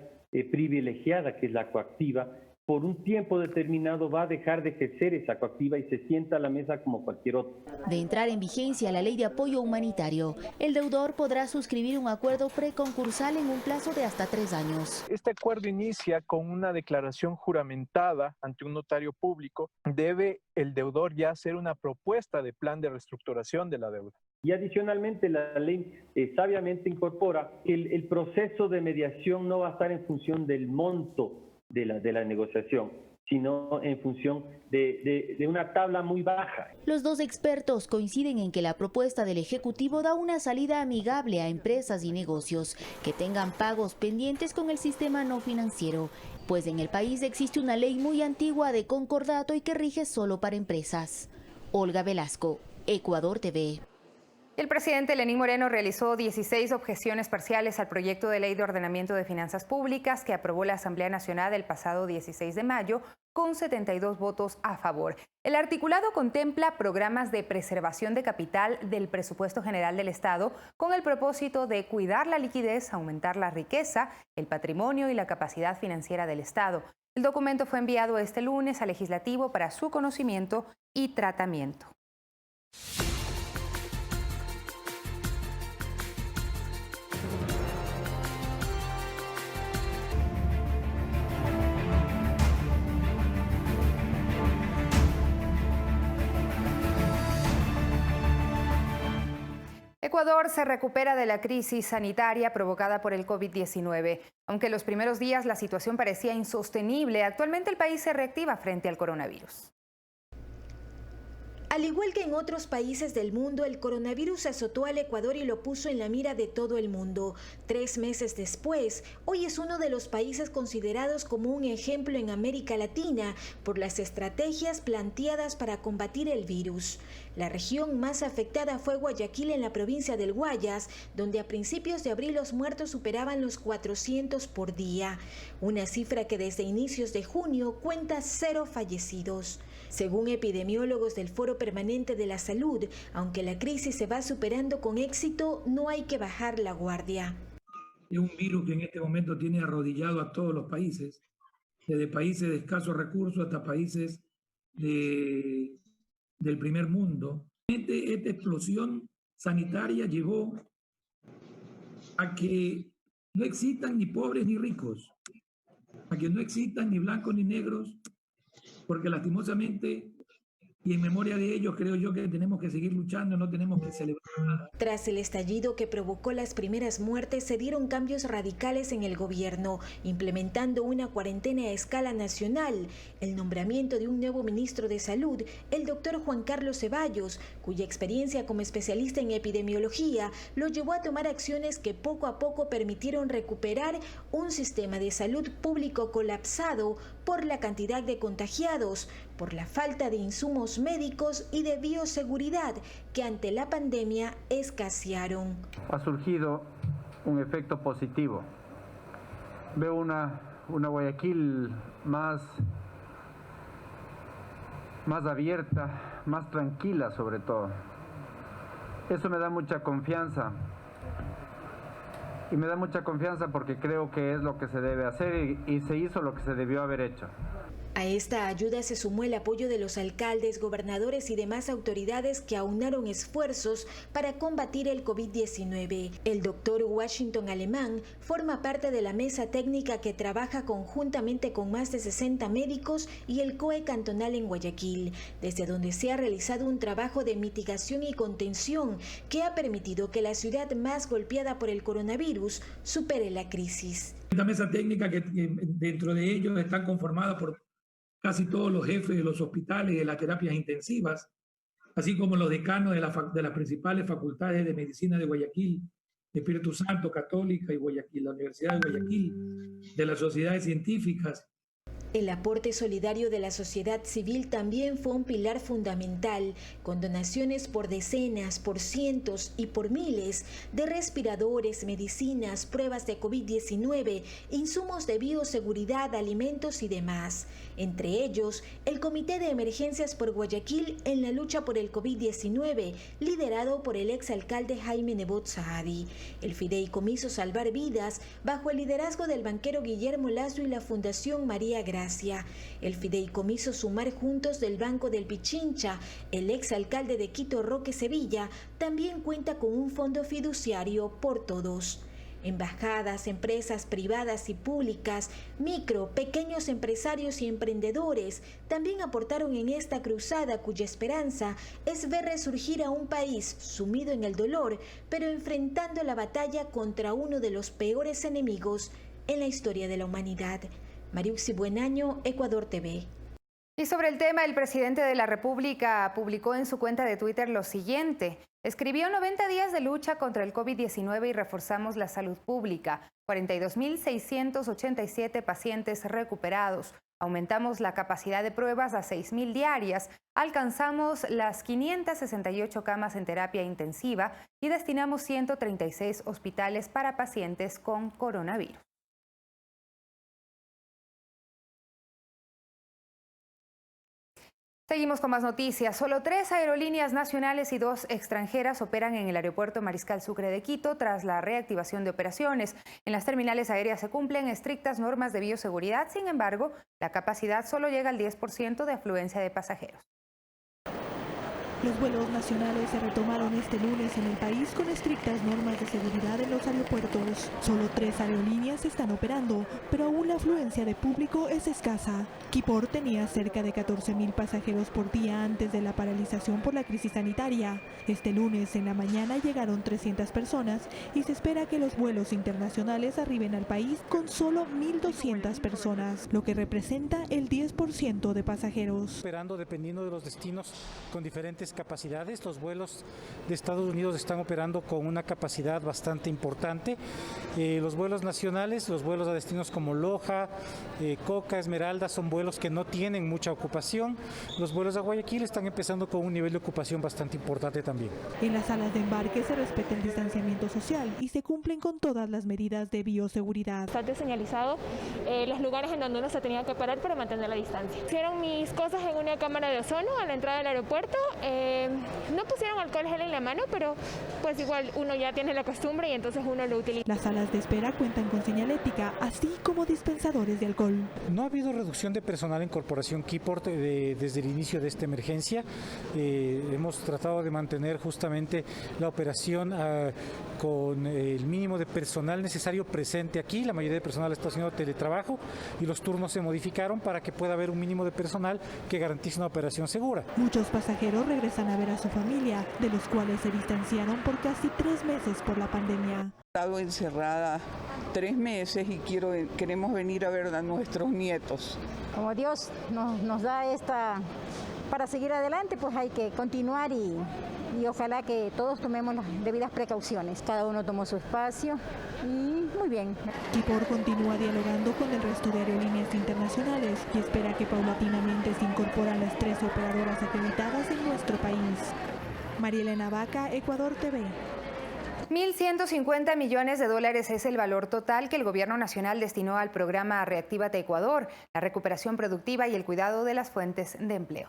privilegiada, que es la coactiva, por un tiempo determinado va a dejar de ejercer esa coactiva y se sienta a la mesa como cualquier otro. De entrar en vigencia la ley de apoyo humanitario, el deudor podrá suscribir un acuerdo preconcursal en un plazo de hasta 3 años. Este acuerdo inicia con una declaración juramentada ante un notario público. Debe el deudor ya hacer una propuesta de plan de reestructuración de la deuda. Y adicionalmente la ley sabiamente incorpora que el proceso de mediación no va a estar en función del monto de la negociación, sino en función de una tabla muy baja. Los dos expertos coinciden en que la propuesta del Ejecutivo da una salida amigable a empresas y negocios que tengan pagos pendientes con el sistema no financiero, pues en el país existe una ley muy antigua de concordato y que rige solo para empresas. Olga Velasco, Ecuador TV. El presidente Lenín Moreno realizó 16 objeciones parciales al proyecto de ley de ordenamiento de finanzas públicas que aprobó la Asamblea Nacional el pasado 16 de mayo con 72 votos a favor. El articulado contempla programas de preservación de capital del presupuesto general del Estado con el propósito de cuidar la liquidez, aumentar la riqueza, el patrimonio y la capacidad financiera del Estado. El documento fue enviado este lunes al Legislativo para su conocimiento y tratamiento. Ecuador se recupera de la crisis sanitaria provocada por el COVID-19. Aunque en los primeros días la situación parecía insostenible, actualmente el país se reactiva frente al coronavirus. Al igual que en otros países del mundo, el coronavirus azotó al Ecuador y lo puso en la mira de todo el mundo. 3 meses después, hoy es uno de los países considerados como un ejemplo en América Latina por las estrategias planteadas para combatir el virus. La región más afectada fue Guayaquil, en la provincia del Guayas, donde a principios de abril los muertos superaban los 400 por día, una cifra que desde inicios de junio cuenta 0 fallecidos. Según epidemiólogos del Foro Permanente de la Salud, aunque la crisis se va superando con éxito, no hay que bajar la guardia. Es un virus que en este momento tiene arrodillado a todos los países, desde países de escasos recursos hasta países del primer mundo. Esta explosión sanitaria llevó a que no existan ni pobres ni ricos, a que no existan ni blancos ni negros, porque lastimosamente, y en memoria de ellos, creo yo que tenemos que seguir luchando, no tenemos que celebrar nada. Tras el estallido que provocó las primeras muertes, se dieron cambios radicales en el gobierno, implementando una cuarentena a escala nacional, el nombramiento de un nuevo ministro de Salud, el doctor Juan Carlos Ceballos, cuya experiencia como especialista en epidemiología lo llevó a tomar acciones que poco a poco permitieron recuperar un sistema de salud público colapsado por la cantidad de contagiados, por la falta de insumos médicos y de bioseguridad que ante la pandemia escasearon. Ha surgido un efecto positivo. Veo una Guayaquil más abierta, más tranquila sobre todo. Eso me da mucha confianza. Y me da mucha confianza porque creo que es lo que se debe hacer y se hizo lo que se debió haber hecho. A esta ayuda se sumó el apoyo de los alcaldes, gobernadores y demás autoridades que aunaron esfuerzos para combatir el COVID-19. El doctor Washington Alemán forma parte de la mesa técnica que trabaja conjuntamente con más de 60 médicos y el COE cantonal en Guayaquil, desde donde se ha realizado un trabajo de mitigación y contención que ha permitido que la ciudad más golpeada por el coronavirus supere la crisis. Esta mesa técnica que dentro de ellos están conformadas por casi todos los jefes de los hospitales y de las terapias intensivas, así como los decanos de las principales facultades de medicina de Guayaquil, de Espíritu Santo, Católica y Guayaquil, la Universidad de Guayaquil, de las sociedades científicas. El aporte solidario de la sociedad civil también fue un pilar fundamental, con donaciones por decenas, por cientos y por miles de respiradores, medicinas, pruebas de COVID-19, insumos de bioseguridad, alimentos y demás. Entre ellos, el Comité de Emergencias por Guayaquil en la lucha por el COVID-19, liderado por el exalcalde Jaime Nebot Saadi. El Fideicomiso Salvar Vidas, bajo el liderazgo del banquero Guillermo Lazo y la Fundación María Gracia. Gracia. El fideicomiso Sumar Juntos del Banco del Pichincha, el exalcalde de Quito, Roque Sevilla, también cuenta con un fondo fiduciario por todos. Embajadas, empresas privadas y públicas, micro, pequeños empresarios y emprendedores también aportaron en esta cruzada cuya esperanza es ver resurgir a un país sumido en el dolor, pero enfrentando la batalla contra uno de los peores enemigos en la historia de la humanidad. Mariuxi Buenaño, Ecuador TV. Y sobre el tema, el presidente de la República publicó en su cuenta de Twitter lo siguiente. Escribió 90 días de lucha contra el COVID-19 y reforzamos la salud pública. 42.687 pacientes recuperados. Aumentamos la capacidad de pruebas a 6.000 diarias. Alcanzamos las 568 camas en terapia intensiva y destinamos 136 hospitales para pacientes con coronavirus. Seguimos con más noticias. Solo 3 aerolíneas nacionales y 2 extranjeras operan en el aeropuerto Mariscal Sucre de Quito tras la reactivación de operaciones. En las terminales aéreas se cumplen estrictas normas de bioseguridad, sin embargo, la capacidad solo llega al 10% de afluencia de pasajeros. Los vuelos nacionales se retomaron este lunes en el país con estrictas normas de seguridad en los aeropuertos. Solo 3 aerolíneas están operando, pero aún la afluencia de público es escasa. Quipor tenía cerca de 14.000 pasajeros por día antes de la paralización por la crisis sanitaria. Este lunes en la mañana llegaron 300 personas y se espera que los vuelos internacionales arriben al país con solo 1.200 personas, lo que representa el 10% de pasajeros. Operando dependiendo de los destinos con diferentes capacidades. Los vuelos de Estados Unidos están operando con una capacidad bastante importante. Los vuelos nacionales, los vuelos a destinos como Loja, Coca, Esmeralda son vuelos que no tienen mucha ocupación. Los vuelos a Guayaquil están empezando con un nivel de ocupación bastante importante también. En las salas de embarque se respeta el distanciamiento social y se cumplen con todas las medidas de bioseguridad. Está señalizado los lugares en donde uno se tenía que parar para mantener la distancia. Hicieron mis cosas en una cámara de ozono a la entrada del aeropuerto. No pusieron alcohol gel en la mano, pero pues igual uno ya tiene la costumbre y entonces uno lo utiliza. Las salas de espera cuentan con señalética, así como dispensadores de alcohol. No ha habido reducción de personal en Corporación Quipor desde el inicio de esta emergencia. Hemos tratado de mantener justamente la operación con el mínimo de personal necesario presente aquí. La mayoría de personal está haciendo teletrabajo y los turnos se modificaron para que pueda haber un mínimo de personal que garantice una operación segura. Muchos pasajeros regresan a ver a su familia, de los cuales se distanciaron por casi 3 meses por la pandemia. He estado encerrada 3 meses y queremos venir a ver a nuestros nietos. Como Dios nos da esta para seguir adelante, pues hay que continuar y ojalá que todos tomemos las debidas precauciones. Cada uno tomó su espacio y muy bien. Quipor continúa dialogando con el resto de aerolíneas internacionales y espera que paulatinamente se incorporan las 13 operadoras acreditadas en nuestro país. Marielena Vaca, Ecuador TV. 1.150 millones de dólares es el valor total que el Gobierno Nacional destinó al programa Reactívate Ecuador, la recuperación productiva y el cuidado de las fuentes de empleo.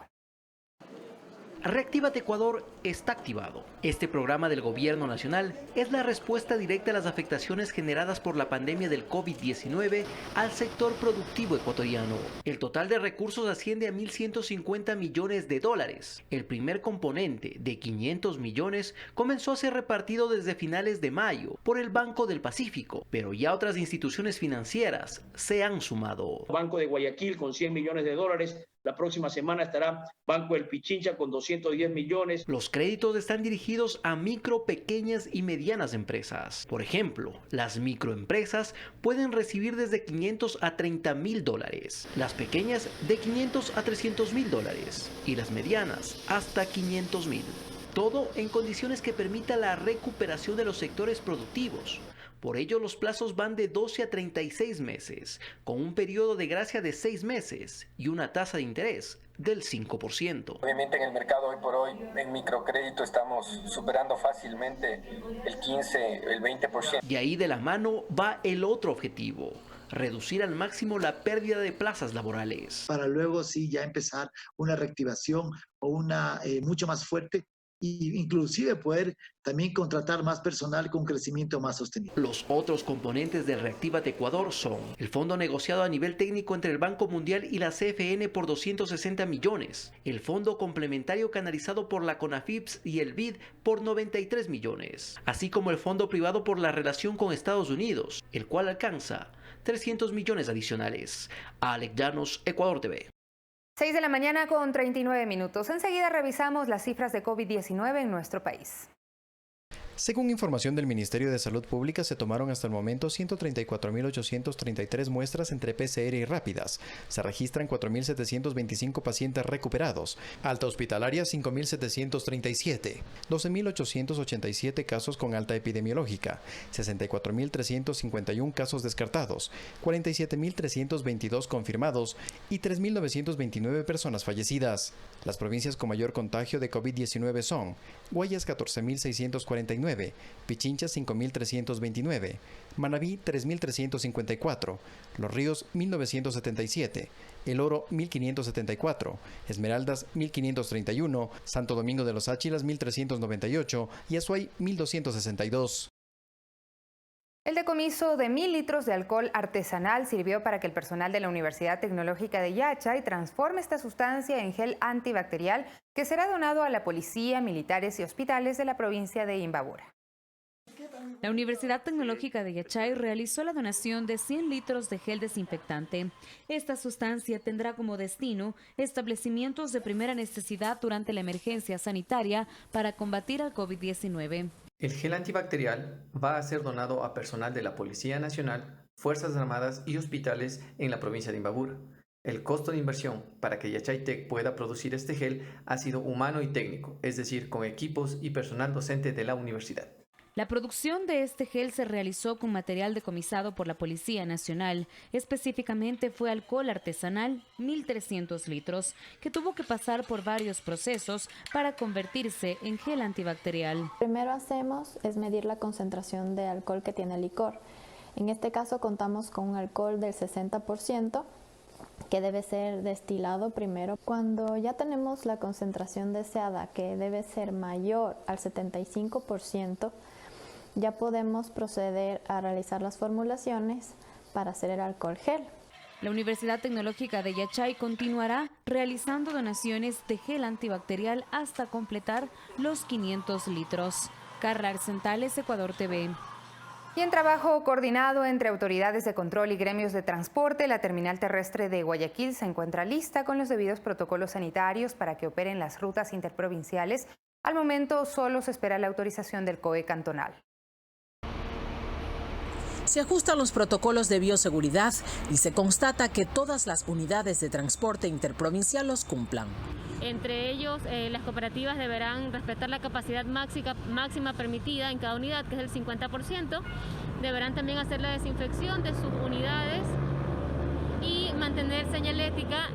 Reactívate Ecuador está activado. Este programa del Gobierno Nacional es la respuesta directa a las afectaciones generadas por la pandemia del COVID-19 al sector productivo ecuatoriano. El total de recursos asciende a 1.150 millones de dólares. El primer componente, de 500 millones, comenzó a ser repartido desde finales de mayo por el Banco del Pacífico, pero ya otras instituciones financieras se han sumado. Banco de Guayaquil con 100 millones de dólares. La próxima semana estará Banco del Pichincha con 210 millones. Los créditos están dirigidos a micro, pequeñas y medianas empresas. Por ejemplo, las microempresas pueden recibir desde 500 a 30.000 dólares. Las pequeñas de 500 a 300.000 dólares. Y las medianas hasta 500.000. Todo en condiciones que permita la recuperación de los sectores productivos. Por ello, los plazos van de 12 a 36 meses, con un periodo de gracia de 6 meses y una tasa de interés del 5%. Obviamente en el mercado hoy por hoy, en microcrédito estamos superando fácilmente el 15, el 20%. Y ahí de la mano va el otro objetivo: reducir al máximo la pérdida de plazas laborales. Para luego sí ya empezar una reactivación o una mucho más fuerte inclusive poder también contratar más personal con crecimiento más sostenible. Los otros componentes de Reactívate Ecuador son el fondo negociado a nivel técnico entre el Banco Mundial y la CFN por 260 millones, el fondo complementario canalizado por la CONAFIPS y el BID por 93 millones, así como el fondo privado por la relación con Estados Unidos, el cual alcanza 300 millones adicionales. Alex Llanos, Ecuador TV. 6 de la mañana con 39 minutos. Enseguida revisamos las cifras de COVID-19 en nuestro país. Según información del Ministerio de Salud Pública, se tomaron hasta el momento 134.833 muestras entre PCR y rápidas. Se registran 4.725 pacientes recuperados. Alta hospitalaria 5.737. 12.887 casos con alta epidemiológica. 64.351 casos descartados. 47.322 confirmados y 3.929 personas fallecidas. Las provincias con mayor contagio de COVID-19 son Guayas 14.649. Pichincha 5.329, Manabí 3.354, Los Ríos 1.977, El Oro 1.574, Esmeraldas 1.531, Santo Domingo de los Áchilas 1.398 y Azuay 1.262. El decomiso de 1.000 litros de alcohol artesanal sirvió para que el personal de la Universidad Tecnológica de Yachay transforme esta sustancia en gel antibacterial que será donado a la policía, militares y hospitales de la provincia de Imbabura. La Universidad Tecnológica de Yachay realizó la donación de 100 litros de gel desinfectante. Esta sustancia tendrá como destino establecimientos de primera necesidad durante la emergencia sanitaria para combatir al COVID-19. El gel antibacterial va a ser donado a personal de la Policía Nacional, Fuerzas Armadas y hospitales en la provincia de Imbabura. El costo de inversión para que Yachaytec pueda producir este gel ha sido humano y técnico, es decir, con equipos y personal docente de la universidad. La producción de este gel se realizó con material decomisado por la Policía Nacional. Específicamente fue alcohol artesanal, 1.300 litros, que tuvo que pasar por varios procesos para convertirse en gel antibacterial. Primero hacemos es medir la concentración de alcohol que tiene el licor. En este caso contamos con un alcohol del 60%, que debe ser destilado primero. Cuando ya tenemos la concentración deseada, que debe ser mayor al 75%, ya podemos proceder a realizar las formulaciones para hacer el alcohol gel. La Universidad Tecnológica de Yachay continuará realizando donaciones de gel antibacterial hasta completar los 500 litros. Carla Arcentales, Ecuador TV. Y en trabajo coordinado entre autoridades de control y gremios de transporte, la terminal terrestre de Guayaquil se encuentra lista con los debidos protocolos sanitarios para que operen las rutas interprovinciales. Al momento solo se espera la autorización del COE cantonal. Se ajustan los protocolos de bioseguridad y se constata que todas las unidades de transporte interprovincial los cumplan. Entre ellos, las cooperativas deberán respetar la capacidad máxima permitida en cada unidad, que es el 50%. Deberán también hacer la desinfección de sus unidades y mantener señalética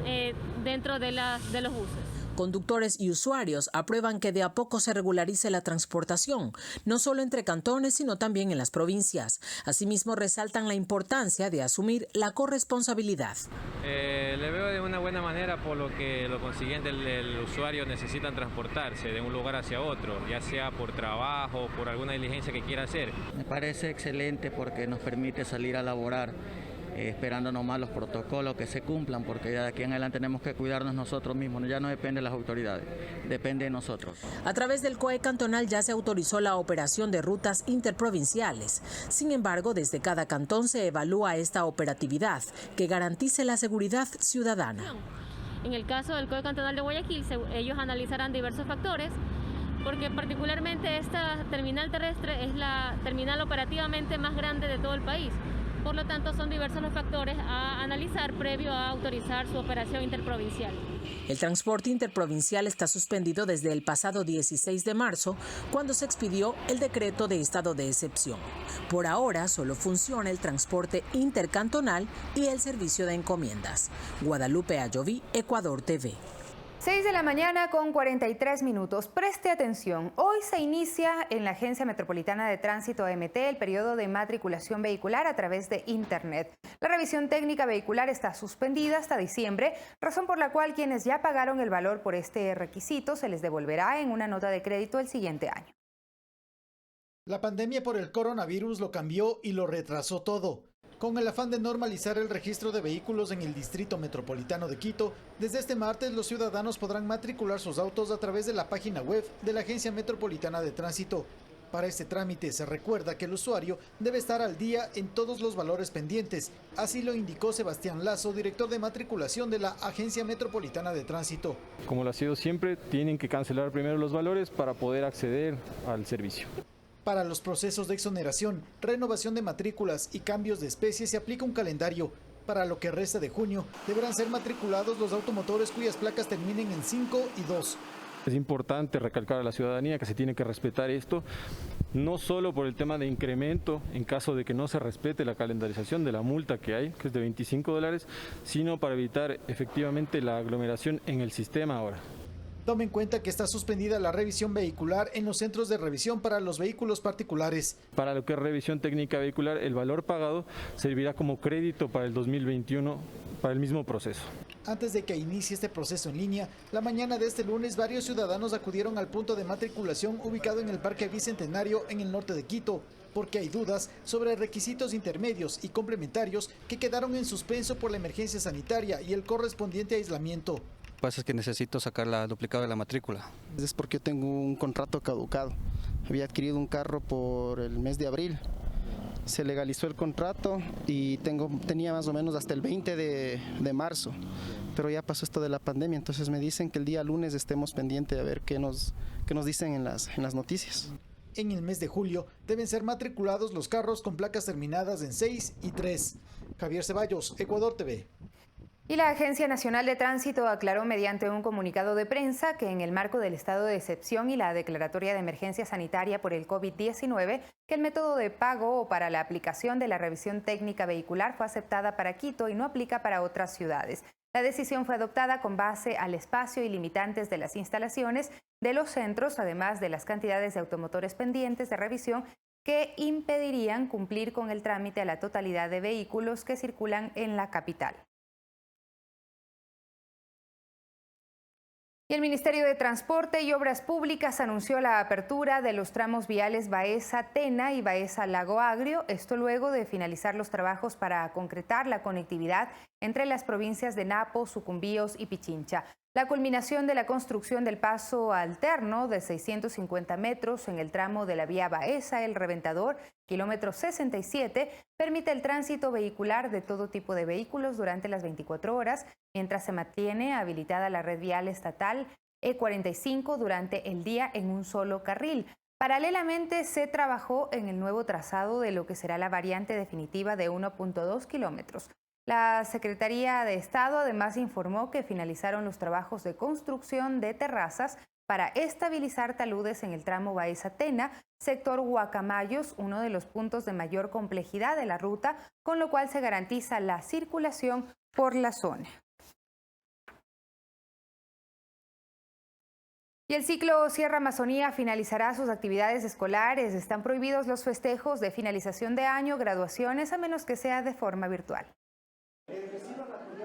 dentro de los buses. Conductores y usuarios aprueban que de a poco se regularice la transportación, no solo entre cantones, sino también en las provincias. Asimismo, resaltan la importancia de asumir la corresponsabilidad. Le veo de una buena manera, por lo que lo consiguiente el usuario necesita transportarse de un lugar hacia otro, ya sea por trabajo, por alguna diligencia que quiera hacer. Me parece excelente porque nos permite salir a laborar. Esperando nomás los protocolos que se cumplan, porque ya de aquí en adelante tenemos que cuidarnos nosotros mismos, ya no depende de las autoridades, depende de nosotros. A través del COE cantonal ya se autorizó la operación de rutas interprovinciales. Sin embargo, desde cada cantón se evalúa esta operatividad que garantice la seguridad ciudadana. En el caso del COE cantonal de Guayaquil, ellos analizarán diversos factores, porque particularmente esta terminal terrestre es la terminal operativamente más grande de todo el país. Por lo tanto, son diversos los factores a analizar previo a autorizar su operación interprovincial. El transporte interprovincial está suspendido desde el pasado 16 de marzo, cuando se expidió el decreto de estado de excepción. Por ahora, solo funciona el transporte intercantonal y el servicio de encomiendas. Guadalupe Ayoví, Ecuador TV. 6 de la mañana con 43 minutos. Preste atención. Hoy se inicia en la Agencia Metropolitana de Tránsito AMT el periodo de matriculación vehicular a través de Internet. La revisión técnica vehicular está suspendida hasta diciembre, razón por la cual quienes ya pagaron el valor por este requisito se les devolverá en una nota de crédito el siguiente año. La pandemia por el coronavirus lo cambió y lo retrasó todo. Con el afán de normalizar el registro de vehículos en el Distrito Metropolitano de Quito, desde este martes los ciudadanos podrán matricular sus autos a través de la página web de la Agencia Metropolitana de Tránsito. Para este trámite se recuerda que el usuario debe estar al día en todos los valores pendientes. Así lo indicó Sebastián Lazo, director de matriculación de la Agencia Metropolitana de Tránsito. Como lo ha sido siempre, tienen que cancelar primero los valores para poder acceder al servicio. Para los procesos de exoneración, renovación de matrículas y cambios de especie se aplica un calendario. Para lo que resta de junio, deberán ser matriculados los automotores cuyas placas terminen en 5 y 2. Es importante recalcar a la ciudadanía que se tiene que respetar esto, no solo por el tema de incremento en caso de que no se respete la calendarización de la multa que hay, que es de $25, sino para evitar efectivamente la aglomeración en el sistema ahora. Tome en cuenta que está suspendida la revisión vehicular en los centros de revisión para los vehículos particulares. Para lo que es revisión técnica vehicular, el valor pagado servirá como crédito para el 2021 para el mismo proceso. Antes de que inicie este proceso en línea, la mañana de este lunes varios ciudadanos acudieron al punto de matriculación ubicado en el Parque Bicentenario en el norte de Quito, porque hay dudas sobre requisitos intermedios y complementarios que quedaron en suspenso por la emergencia sanitaria y el correspondiente aislamiento. Lo que pasa es que necesito sacar la duplicado de la matrícula. Es porque yo tengo un contrato caducado. Había adquirido un carro por el mes de abril. Se legalizó el contrato y tenía más o menos hasta el 20 de marzo. Pero ya pasó esto de la pandemia, entonces me dicen que el día lunes estemos pendientes a ver qué nos dicen en las noticias. En el mes de julio deben ser matriculados los carros con placas terminadas en 6 y 3. Javier Ceballos, Ecuador TV. Y la Agencia Nacional de Tránsito aclaró mediante un comunicado de prensa que en el marco del estado de excepción y la declaratoria de emergencia sanitaria por el COVID-19, que el método de pago para la aplicación de la revisión técnica vehicular fue aceptada para Quito y no aplica para otras ciudades. La decisión fue adoptada con base al espacio y limitantes de las instalaciones de los centros, además de las cantidades de automotores pendientes de revisión que impedirían cumplir con el trámite a la totalidad de vehículos que circulan en la capital. Y el Ministerio de Transporte y Obras Públicas anunció la apertura de los tramos viales Baeza-Tena y Baeza-Lago Agrio, esto luego de finalizar los trabajos para concretar la conectividad entre las provincias de Napo, Sucumbíos y Pichincha. La culminación de la construcción del paso alterno de 650 metros en el tramo de la vía Baeza-El Reventador, kilómetro 67, permite el tránsito vehicular de todo tipo de vehículos durante las 24 horas, mientras se mantiene habilitada la red vial estatal E45 durante el día en un solo carril. Paralelamente, se trabajó en el nuevo trazado de lo que será la variante definitiva de 1.2 kilómetros. La Secretaría de Estado además informó que finalizaron los trabajos de construcción de terrazas para estabilizar taludes en el tramo Baeza-Tena, sector Guacamayos, uno de los puntos de mayor complejidad de la ruta, con lo cual se garantiza la circulación por la zona. Y el ciclo Sierra Amazonía finalizará sus actividades escolares. Están prohibidos los festejos de finalización de año, graduaciones, a menos que sea de forma virtual.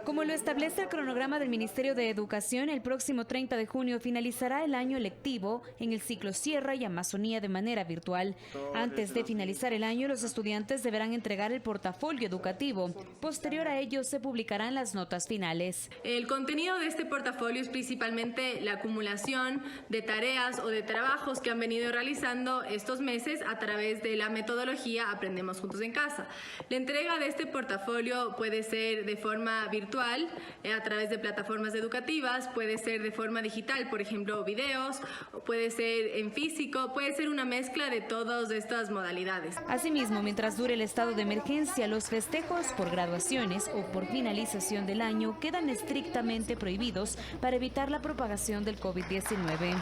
Como lo establece el cronograma del Ministerio de Educación, el próximo 30 de junio finalizará el año lectivo en el ciclo Sierra y Amazonía de manera virtual. Antes de finalizar el año, los estudiantes deberán entregar el portafolio educativo. Posterior a ello, se publicarán las notas finales. El contenido de este portafolio es principalmente la acumulación de tareas o de trabajos que han venido realizando estos meses a través de la metodología Aprendemos Juntos en Casa. La entrega de este portafolio puede ser de forma virtual, a través de plataformas educativas, puede ser de forma digital, por ejemplo, videos, puede ser en físico, puede ser una mezcla de todas estas modalidades. Asimismo, mientras dure el estado de emergencia, los festejos por graduaciones o por finalización del año quedan estrictamente prohibidos para evitar la propagación del COVID-19.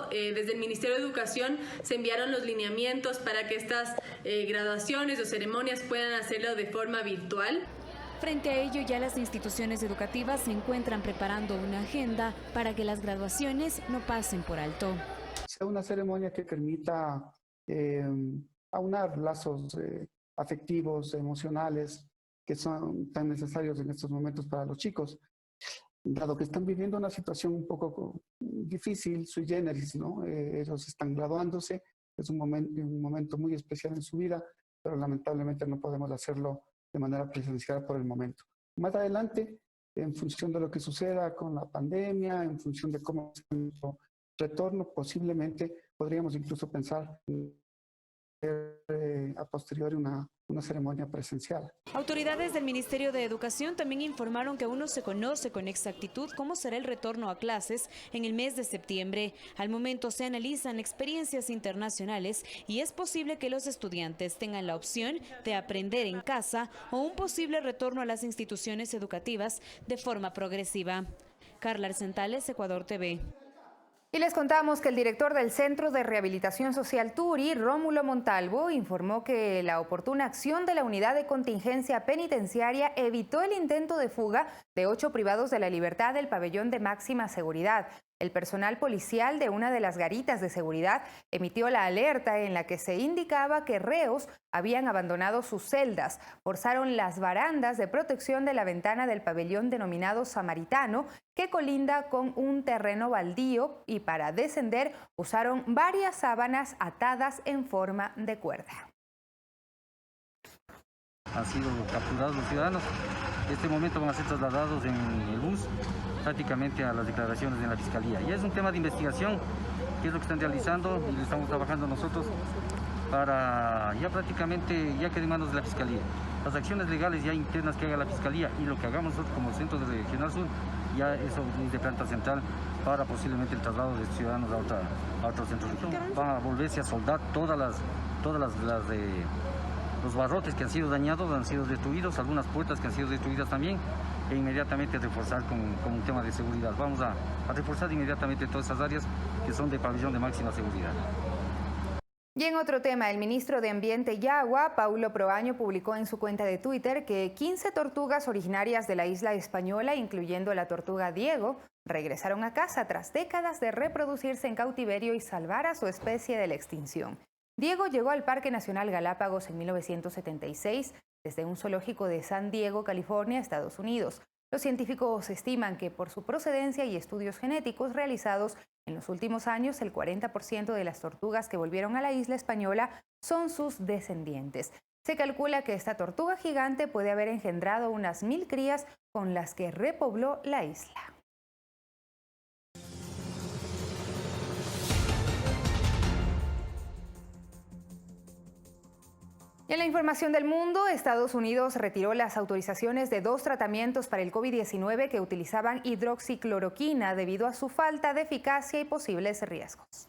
Desde el Ministerio de Educación se enviaron los lineamientos para que estas graduaciones o ceremonias puedan hacerlo de forma virtual. Frente a ello, ya las instituciones educativas se encuentran preparando una agenda para que las graduaciones no pasen por alto. Sea una ceremonia que permita aunar lazos afectivos, emocionales, que son tan necesarios en estos momentos para los chicos, dado que están viviendo una situación un poco difícil, sui generis, ¿no? Ellos están graduándose, es un momento muy especial en su vida, pero lamentablemente no podemos hacerlo de manera presencial por el momento. Más adelante, en función de lo que suceda con la pandemia, en función de cómo es nuestro retorno, posiblemente podríamos incluso pensar a posteriori una ceremonia presencial. Autoridades del Ministerio de Educación también informaron que aún no se conoce con exactitud cómo será el retorno a clases en el mes de septiembre. Al momento se analizan experiencias internacionales y es posible que los estudiantes tengan la opción de aprender en casa o un posible retorno a las instituciones educativas de forma progresiva. Carla Arcentales, Ecuador TV. Y les contamos que el director del Centro de Rehabilitación Social Turi, Rómulo Montalvo, informó que la oportuna acción de la Unidad de Contingencia Penitenciaria evitó el intento de fuga de 8 privados de la libertad del pabellón de máxima seguridad. El personal policial de una de las garitas de seguridad emitió la alerta en la que se indicaba que reos habían abandonado sus celdas, forzaron las barandas de protección de la ventana del pabellón denominado Samaritano, que colinda con un terreno baldío, y para descender usaron varias sábanas atadas en forma de cuerda. Han sido capturados los ciudadanos. En este momento van a ser trasladados en el bus prácticamente a las declaraciones de la Fiscalía. Y es un tema de investigación, que es lo que están realizando y lo estamos trabajando nosotros para ya prácticamente, ya quede en manos de la Fiscalía. Las acciones legales ya internas que haga la Fiscalía y lo que hagamos nosotros como Centro de Regional Sur, ya eso es de planta central para posiblemente el traslado de ciudadanos a otro centro regional. Van a volverse a soldar todas las los barrotes que han sido dañados, han sido destruidos, algunas puertas que han sido destruidas también, e inmediatamente reforzar con un tema de seguridad. Vamos a reforzar inmediatamente todas esas áreas que son de pabellón de máxima seguridad. Y en otro tema, el ministro de Ambiente y Agua, Paulo Proaño, publicó en su cuenta de Twitter que 15 tortugas originarias de la isla española, incluyendo la tortuga Diego, regresaron a casa tras décadas de reproducirse en cautiverio y salvar a su especie de la extinción. Diego llegó al Parque Nacional Galápagos en 1976 desde un zoológico de San Diego, California, Estados Unidos. Los científicos estiman que por su procedencia y estudios genéticos realizados en los últimos años, el 40% de las tortugas que volvieron a la isla española son sus descendientes. Se calcula que esta tortuga gigante puede haber engendrado unas 1000 crías con las que repobló la isla. Y en la información del mundo, Estados Unidos retiró las autorizaciones de 2 tratamientos para el COVID-19 que utilizaban hidroxicloroquina debido a su falta de eficacia y posibles riesgos.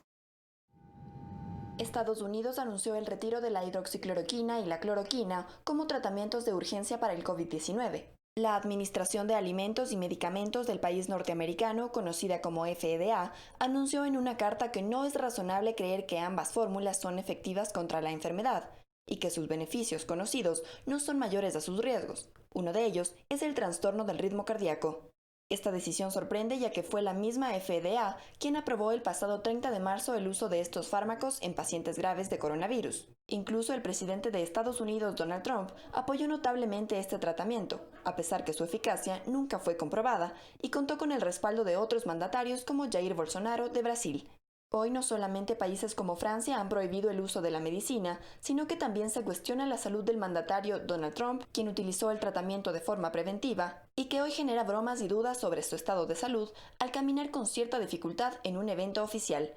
Estados Unidos anunció el retiro de la hidroxicloroquina y la cloroquina como tratamientos de urgencia para el COVID-19. La Administración de Alimentos y Medicamentos del país norteamericano, conocida como FDA, anunció en una carta que no es razonable creer que ambas fórmulas son efectivas contra la enfermedad y que sus beneficios conocidos no son mayores a sus riesgos. Uno de ellos es el trastorno del ritmo cardíaco. Esta decisión sorprende ya que fue la misma FDA quien aprobó el pasado 30 de marzo el uso de estos fármacos en pacientes graves de coronavirus. Incluso el presidente de Estados Unidos, Donald Trump, apoyó notablemente este tratamiento, a pesar que su eficacia nunca fue comprobada y contó con el respaldo de otros mandatarios como Jair Bolsonaro de Brasil. Hoy no solamente países como Francia han prohibido el uso de la medicina, sino que también se cuestiona la salud del mandatario Donald Trump, quien utilizó el tratamiento de forma preventiva y que hoy genera bromas y dudas sobre su estado de salud al caminar con cierta dificultad en un evento oficial.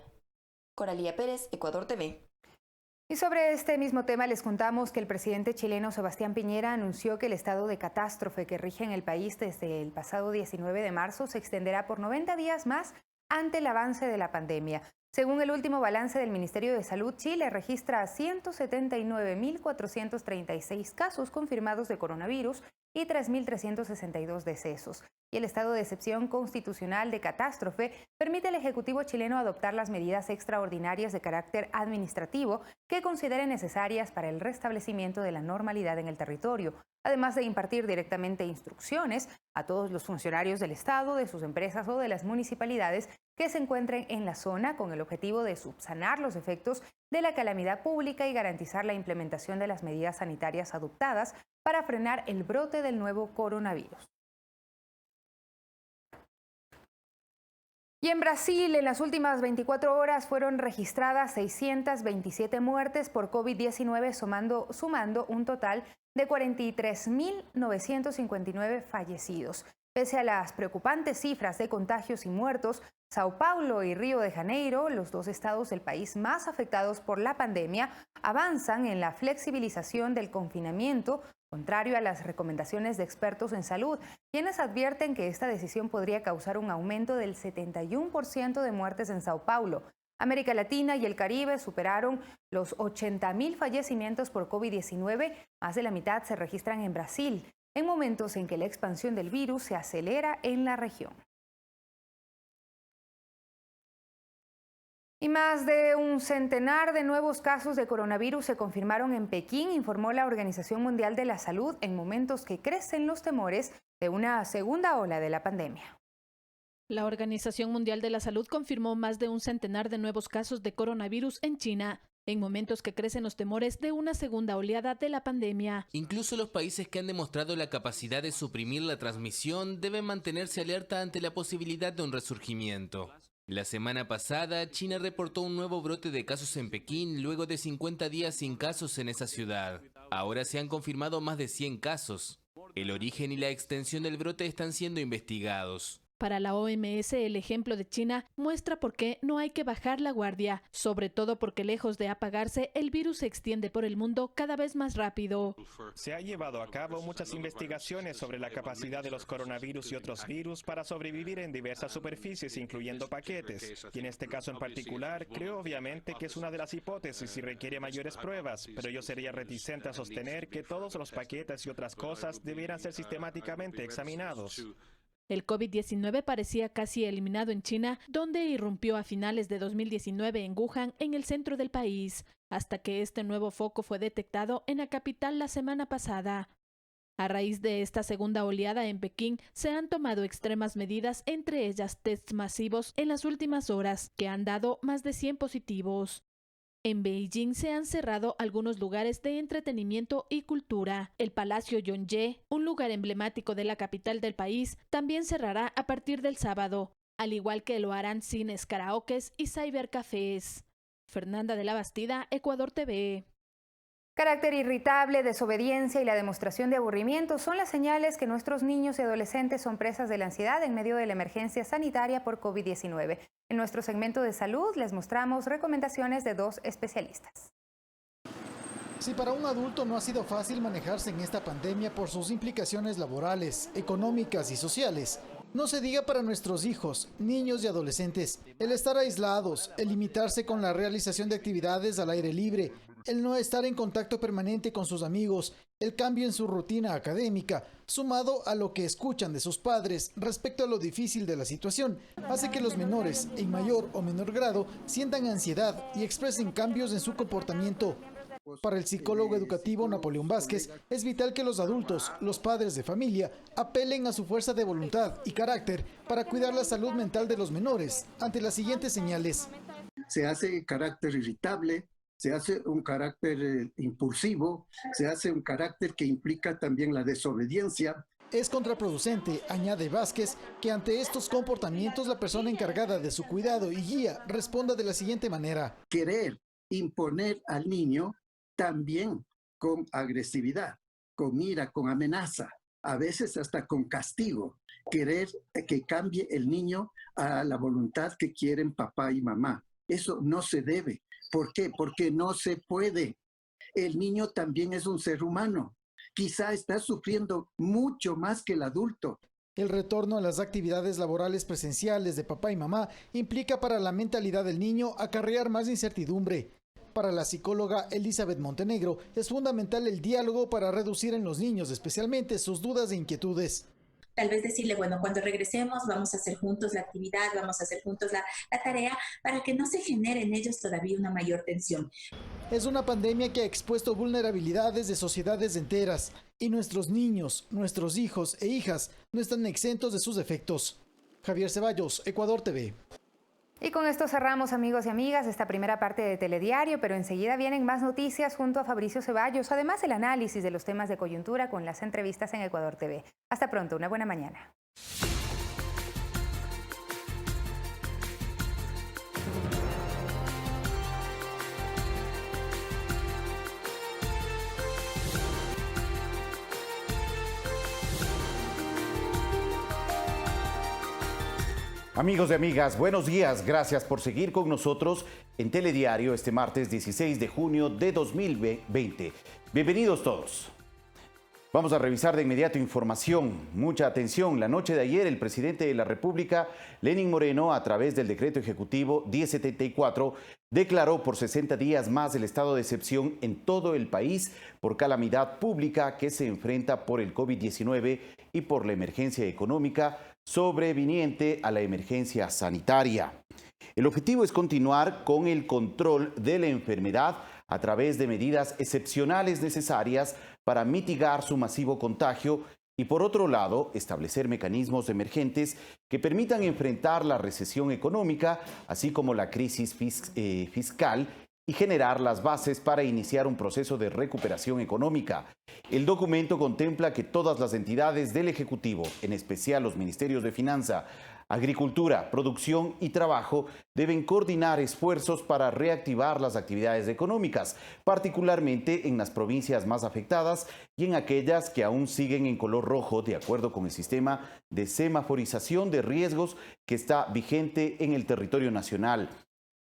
Coralía Pérez, Ecuador TV. Y sobre este mismo tema les contamos que el presidente chileno Sebastián Piñera anunció que el estado de catástrofe que rige en el país desde el pasado 19 de marzo se extenderá por 90 días más ante el avance de la pandemia. Según el último balance del Ministerio de Salud, Chile registra 179.436 casos confirmados de coronavirus y 3.362 decesos. Y el estado de excepción constitucional de catástrofe permite al Ejecutivo chileno adoptar las medidas extraordinarias de carácter administrativo que considere necesarias para el restablecimiento de la normalidad en el territorio, además de impartir directamente instrucciones a todos los funcionarios del Estado, de sus empresas o de las municipalidades que se encuentren en la zona con el objetivo de subsanar los efectos de la calamidad pública y garantizar la implementación de las medidas sanitarias adoptadas para frenar el brote del nuevo coronavirus. Y en Brasil, en las últimas 24 horas fueron registradas 627 muertes por COVID-19, sumando un total de 43.959 fallecidos. Pese a las preocupantes cifras de contagios y muertos, Sao Paulo y Río de Janeiro, los dos estados del país más afectados por la pandemia, avanzan en la flexibilización del confinamiento, contrario a las recomendaciones de expertos en salud, quienes advierten que esta decisión podría causar un aumento del 71% de muertes en Sao Paulo. América Latina y el Caribe superaron los 80.000 fallecimientos por COVID-19, más de la mitad se registran en Brasil, en momentos en que la expansión del virus se acelera en la región. Y más de un centenar de nuevos casos de coronavirus se confirmaron en Pekín, informó la Organización Mundial de la Salud, en momentos que crecen los temores de una segunda ola de la pandemia. La Organización Mundial de la Salud confirmó más de un centenar de nuevos casos de coronavirus en China, en momentos que crecen los temores de una segunda oleada de la pandemia. Incluso los países que han demostrado la capacidad de suprimir la transmisión deben mantenerse alerta ante la posibilidad de un resurgimiento. La semana pasada, China reportó un nuevo brote de casos en Pekín luego de 50 días sin casos en esa ciudad. Ahora se han confirmado más de 100 casos. El origen y la extensión del brote están siendo investigados. Para la OMS, el ejemplo de China muestra por qué no hay que bajar la guardia, sobre todo porque lejos de apagarse, el virus se extiende por el mundo cada vez más rápido. Se ha llevado a cabo muchas investigaciones sobre la capacidad de los coronavirus y otros virus para sobrevivir en diversas superficies, incluyendo paquetes. Y en este caso en particular, creo obviamente que es una de las hipótesis y requiere mayores pruebas, pero yo sería reticente a sostener que todos los paquetes y otras cosas debieran ser sistemáticamente examinados. El COVID-19 parecía casi eliminado en China, donde irrumpió a finales de 2019 en Wuhan, en el centro del país, hasta que este nuevo foco fue detectado en la capital la semana pasada. A raíz de esta segunda oleada en Pekín, se han tomado extremas medidas, entre ellas tests masivos en las últimas horas, que han dado más de 100 positivos. En Beijing se han cerrado algunos lugares de entretenimiento y cultura. El Palacio Yonghe, un lugar emblemático de la capital del país, también cerrará a partir del sábado, al igual que lo harán cines, karaokes y cybercafés. Fernanda de la Bastida, Ecuador TV. Carácter irritable, desobediencia y la demostración de aburrimiento son las señales que nuestros niños y adolescentes son presas de la ansiedad en medio de la emergencia sanitaria por COVID-19. En nuestro segmento de salud les mostramos recomendaciones de 2 especialistas. Si para un adulto no ha sido fácil manejarse en esta pandemia por sus implicaciones laborales, económicas y sociales, no se diga para nuestros hijos, niños y adolescentes. El estar aislados, el limitarse con la realización de actividades al aire libre, el no estar en contacto permanente con sus amigos, el cambio en su rutina académica, sumado a lo que escuchan de sus padres respecto a lo difícil de la situación, hace que los menores, en mayor o menor grado, sientan ansiedad y expresen cambios en su comportamiento. Para el psicólogo educativo Napoleón Vázquez, es vital que los adultos, los padres de familia, apelen a su fuerza de voluntad y carácter para cuidar la salud mental de los menores ante las siguientes señales. Se hace carácter irritable, se hace un carácter impulsivo, se hace un carácter que implica también la desobediencia. Es contraproducente, añade Vázquez, que ante estos comportamientos la persona encargada de su cuidado y guía responda de la siguiente manera. Querer imponer al niño también con agresividad, con ira, con amenaza, a veces hasta con castigo. Querer que cambie el niño a la voluntad que quieren papá y mamá. Eso no se debe. ¿Por qué? Porque no se puede. El niño también es un ser humano. Quizá está sufriendo mucho más que el adulto. El retorno a las actividades laborales presenciales de papá y mamá implica para la mentalidad del niño acarrear más incertidumbre. Para la psicóloga Elizabeth Montenegro, es fundamental el diálogo para reducir en los niños, especialmente sus dudas e inquietudes. Tal vez decirle, bueno, cuando regresemos vamos a hacer juntos la actividad, vamos a hacer juntos la tarea, para que no se genere en ellos todavía una mayor tensión. Es una pandemia que ha expuesto vulnerabilidades de sociedades enteras, y nuestros niños, nuestros hijos e hijas no están exentos de sus efectos. Javier Ceballos, Ecuador TV. Y con esto cerramos, amigos y amigas, esta primera parte de Telediario, pero enseguida vienen más noticias junto a Fabricio Ceballos, además el análisis de los temas de coyuntura con las entrevistas en Ecuador TV. Hasta pronto, una buena mañana. Amigos y amigas, buenos días. Gracias por seguir con nosotros en Telediario este martes 16 de junio de 2020. Bienvenidos todos. Vamos a revisar de inmediato información. Mucha atención. La noche de ayer, el presidente de la República, Lenín Moreno, a través del decreto ejecutivo 1074, declaró por 60 días más el estado de excepción en todo el país por calamidad pública que se enfrenta por el COVID-19 y por la emergencia económica sobreviniente a la emergencia sanitaria. El objetivo es continuar con el control de la enfermedad a través de medidas excepcionales necesarias para mitigar su masivo contagio y, por otro lado, establecer mecanismos emergentes que permitan enfrentar la recesión económica, así como la crisis fiscal, y generar las bases para iniciar un proceso de recuperación económica. El documento contempla que todas las entidades del Ejecutivo, en especial los ministerios de Finanza, Agricultura, Producción y Trabajo, deben coordinar esfuerzos para reactivar las actividades económicas, particularmente en las provincias más afectadas y en aquellas que aún siguen en color rojo, de acuerdo con el sistema de semaforización de riesgos que está vigente en el territorio nacional.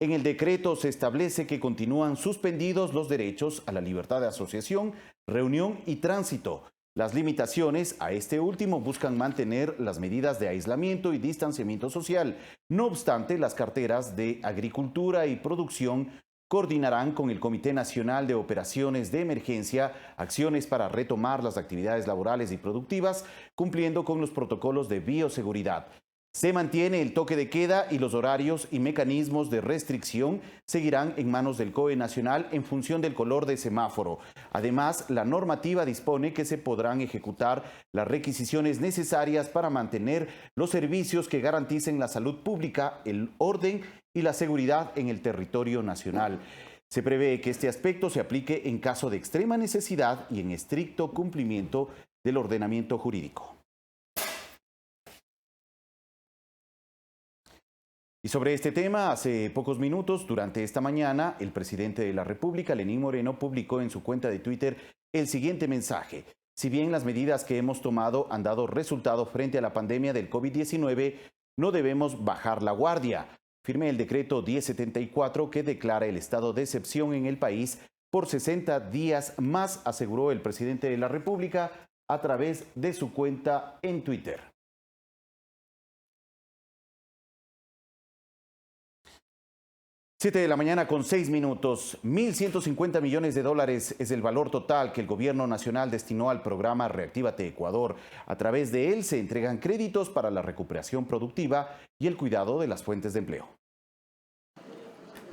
En el decreto se establece que continúan suspendidos los derechos a la libertad de asociación, reunión y tránsito. Las limitaciones a este último buscan mantener las medidas de aislamiento y distanciamiento social. No obstante, las carteras de Agricultura y Producción coordinarán con el Comité Nacional de Operaciones de Emergencia acciones para retomar las actividades laborales y productivas, cumpliendo con los protocolos de bioseguridad. Se mantiene el toque de queda y los horarios y mecanismos de restricción seguirán en manos del COE Nacional en función del color de semáforo. Además, la normativa dispone que se podrán ejecutar las requisiciones necesarias para mantener los servicios que garanticen la salud pública, el orden y la seguridad en el territorio nacional. Se prevé que este aspecto se aplique en caso de extrema necesidad y en estricto cumplimiento del ordenamiento jurídico. Y sobre este tema, hace pocos minutos, durante esta mañana, el presidente de la República, Lenín Moreno, publicó en su cuenta de Twitter el siguiente mensaje. Si bien las medidas que hemos tomado han dado resultado frente a la pandemia del COVID-19, no debemos bajar la guardia. Firmé el decreto 1074 que declara el estado de excepción en el país por 60 días más, aseguró el presidente de la República a través de su cuenta en Twitter. 7 de la mañana con 6 minutos. 1.150 millones de dólares es el valor total que el gobierno nacional destinó al programa Reactívate Ecuador. A través de él se entregan créditos para la recuperación productiva y el cuidado de las fuentes de empleo.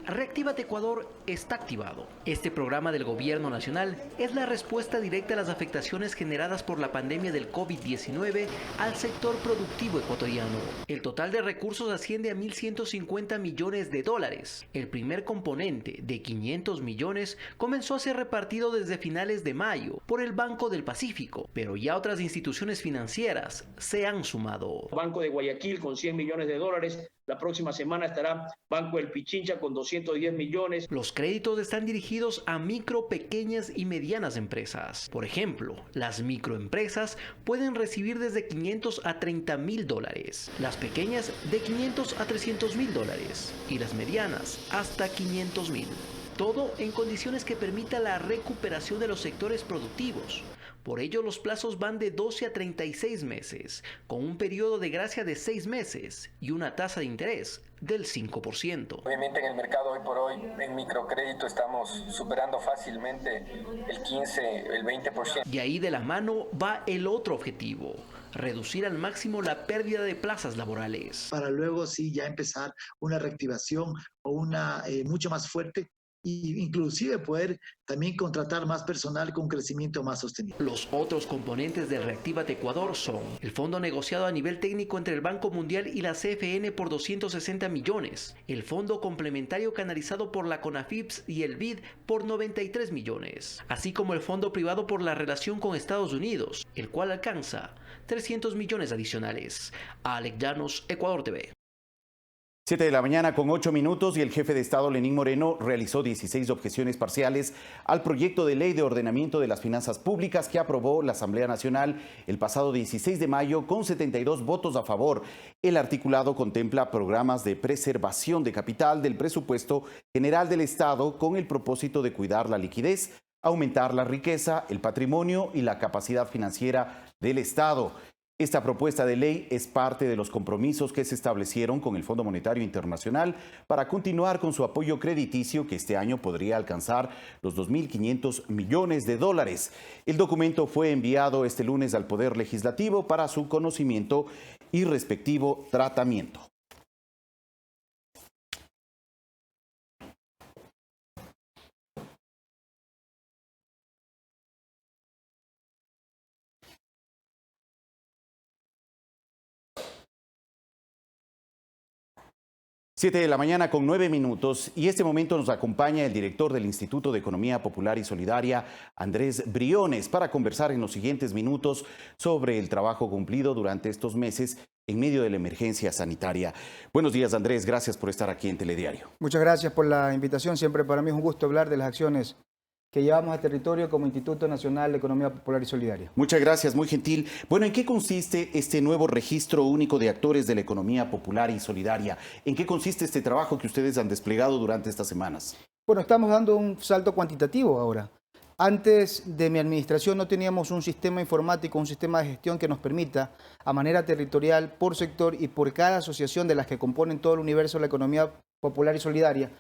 Reactívate Ecuador está activado. Este programa del gobierno nacional es la respuesta directa a las afectaciones generadas por la pandemia del COVID-19 al sector productivo ecuatoriano. El total de recursos asciende a 1.150 millones de dólares. El primer componente, de 500 millones, comenzó a ser repartido desde finales de mayo por el Banco del Pacífico, pero ya otras instituciones financieras se han sumado. Banco de Guayaquil con 100 millones de dólares. La próxima semana estará Banco del Pichincha con 210 millones. Los créditos están dirigidos a micro, pequeñas y medianas empresas. Por ejemplo, las microempresas pueden recibir desde 500 a 30 mil dólares, las pequeñas de 500 a 300 mil dólares y las medianas hasta 500 mil. Todo en condiciones que permitan la recuperación de los sectores productivos. Por ello, los plazos van de 12 a 36 meses, con un periodo de gracia de 6 meses y una tasa de interés del 5%. Obviamente en el mercado hoy por hoy, en microcrédito estamos superando fácilmente el 15, el 20%. Y ahí de la mano va el otro objetivo: reducir al máximo la pérdida de plazas laborales. Para luego sí ya empezar una reactivación o una mucho más fuerte, e inclusive poder también contratar más personal con crecimiento más sostenible. Los otros componentes de Reactívate Ecuador son el fondo negociado a nivel técnico entre el Banco Mundial y la CFN por 260 millones, el fondo complementario canalizado por la CONAFIPS y el BID por 93 millones, así como el fondo privado por la relación con Estados Unidos, el cual alcanza 300 millones adicionales. Alex Llanos, Ecuador TV. 7 de la mañana con 8 minutos y el jefe de Estado Lenín Moreno realizó 16 objeciones parciales al proyecto de ley de ordenamiento de las finanzas públicas que aprobó la Asamblea Nacional el pasado 16 de mayo con 72 votos a favor. El articulado contempla programas de preservación de capital del presupuesto general del Estado con el propósito de cuidar la liquidez, aumentar la riqueza, el patrimonio y la capacidad financiera del Estado. Esta propuesta de ley es parte de los compromisos que se establecieron con el Fondo Monetario Internacional para continuar con su apoyo crediticio que este año podría alcanzar los 2.500 millones de dólares. El documento fue enviado este lunes al Poder Legislativo para su conocimiento y respectivo tratamiento. Siete de la mañana con 9 minutos y este momento nos acompaña el director del Instituto de Economía Popular y Solidaria, Andrés Briones, para conversar en los siguientes minutos sobre el trabajo cumplido durante estos meses en medio de la emergencia sanitaria. Buenos días, Andrés, gracias por estar aquí en Telediario. Muchas gracias por la invitación, siempre para mí es un gusto hablar de las acciones que llevamos a territorio como Instituto Nacional de Economía Popular y Solidaria. Muchas gracias, muy gentil. Bueno, ¿en qué consiste este nuevo registro único de actores de la economía popular y solidaria? ¿En qué consiste este trabajo que ustedes han desplegado durante estas semanas? Bueno, estamos dando un salto cuantitativo ahora. Antes de mi administración no teníamos un sistema informático, un sistema de gestión que nos permita, a manera territorial, por sector y por cada asociación de las que componen todo el universo de la economía popular y solidaria,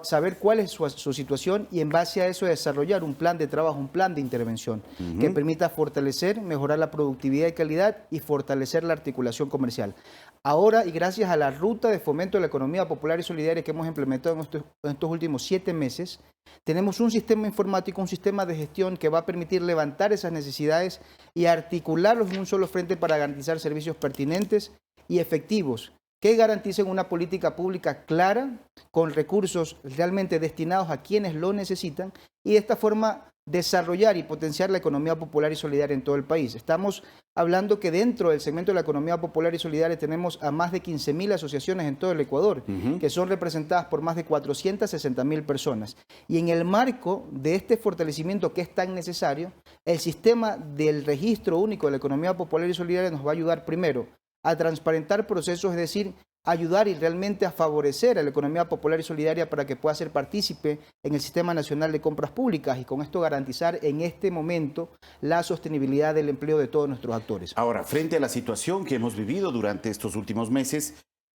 saber cuál es su situación y en base a eso desarrollar un plan de trabajo, un plan de intervención que permita fortalecer, mejorar la productividad y calidad y fortalecer la articulación comercial. Ahora, y gracias a la ruta de fomento de la economía popular y solidaria que hemos implementado en estos últimos 7 meses, tenemos un sistema informático, un sistema de gestión que va a permitir levantar esas necesidades y articularlos en un solo frente para garantizar servicios pertinentes y efectivos que garanticen una política pública clara, con recursos realmente destinados a quienes lo necesitan y de esta forma desarrollar y potenciar la economía popular y solidaria en todo el país. Estamos hablando que dentro del segmento de la economía popular y solidaria tenemos a más de 15.000 asociaciones en todo el Ecuador, que son representadas por más de 460.000 personas. Y en el marco de este fortalecimiento que es tan necesario, el sistema del registro único de la economía popular y solidaria nos va a ayudar primero a transparentar procesos, es decir, ayudar y realmente a favorecer a la economía popular y solidaria para que pueda ser partícipe en el Sistema Nacional de Compras Públicas y con esto garantizar en este momento la sostenibilidad del empleo de todos nuestros actores. Ahora, frente a la situación que hemos vivido durante estos últimos meses,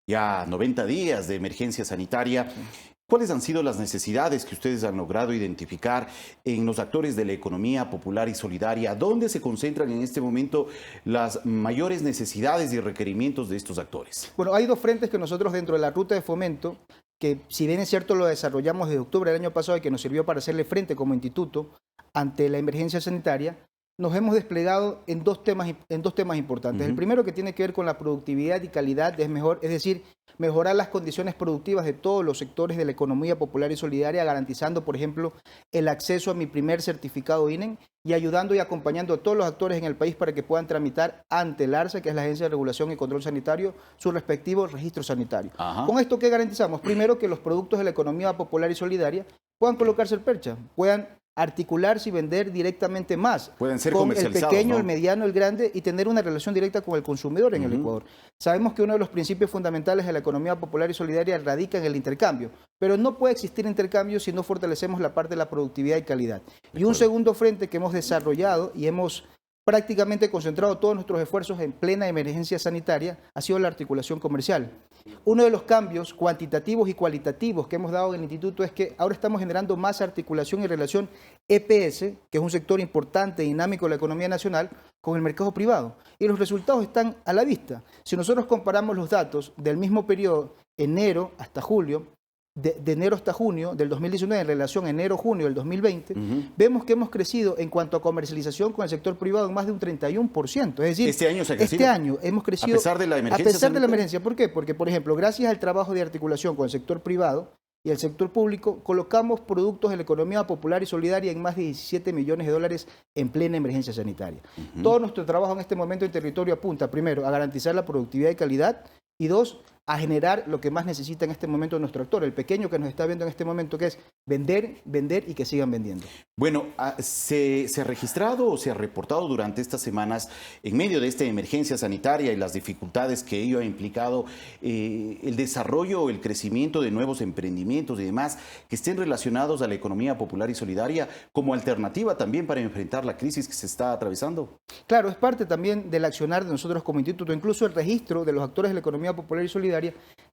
ya 90 días de emergencia sanitaria, ¿cuáles han sido las necesidades que ustedes han logrado identificar en los actores de la economía popular y solidaria? ¿Dónde se concentran en este momento las mayores necesidades y requerimientos de estos actores? Bueno, hay 2 frentes que nosotros dentro de la ruta de fomento, que si bien es cierto lo desarrollamos desde octubre del año pasado y que nos sirvió para hacerle frente como instituto ante la emergencia sanitaria, nos hemos desplegado en dos temas importantes. El primero, que tiene que ver con la productividad y calidad, es decir, mejorar las condiciones productivas de todos los sectores de la economía popular y solidaria, garantizando, por ejemplo, el acceso a mi primer certificado INEM y ayudando y acompañando a todos los actores en el país para que puedan tramitar ante el ARSA, que es la Agencia de Regulación y Control Sanitario, su respectivo registro sanitario. Con esto, ¿qué garantizamos? Primero, que los productos de la economía popular y solidaria puedan colocarse el percha, puedan articularse y vender directamente más. Pueden ser con el comercializados, pequeño, ¿no? el mediano, el grande, y tener una relación directa con el consumidor en el Ecuador. Sabemos que uno de los principios fundamentales de la economía popular y solidaria radica en el intercambio, pero no puede existir intercambio si no fortalecemos la parte de la productividad y calidad. Y un segundo frente que hemos desarrollado y hemos prácticamente concentrado todos nuestros esfuerzos en plena emergencia sanitaria ha sido la articulación comercial. Uno de los cambios cuantitativos y cualitativos que hemos dado en el instituto es que ahora estamos generando más articulación y relación EPS, que es un sector importante y dinámico de la economía nacional, con el mercado privado. Y los resultados están a la vista. Si nosotros comparamos los datos del mismo periodo, enero hasta julio, de enero hasta junio del 2019 en relación a enero-junio del 2020, vemos que hemos crecido en cuanto a comercialización con el sector privado en más de un 31%. Es decir, este año se ha crecido. Este año hemos crecido a pesar de la emergencia. A pesar de la emergencia. ¿Por qué? Porque, por ejemplo, gracias al trabajo de articulación con el sector privado y el sector público, colocamos productos de la economía popular y solidaria en más de 17 millones de dólares en plena emergencia sanitaria. Todo nuestro trabajo en este momento en territorio apunta, primero, a garantizar la productividad y calidad, y dos, a generar lo que más necesita en este momento nuestro actor, el pequeño que nos está viendo en este momento, que es vender, vender y que sigan vendiendo. Bueno, ¿se ha registrado o se ha reportado durante estas semanas, en medio de esta emergencia sanitaria y las dificultades que ello ha implicado, el desarrollo o el crecimiento de nuevos emprendimientos y demás que estén relacionados a la economía popular y solidaria como alternativa también para enfrentar la crisis que se está atravesando? Claro, es parte también del accionar de nosotros como instituto. Incluso el registro de los actores de la economía popular y solidaria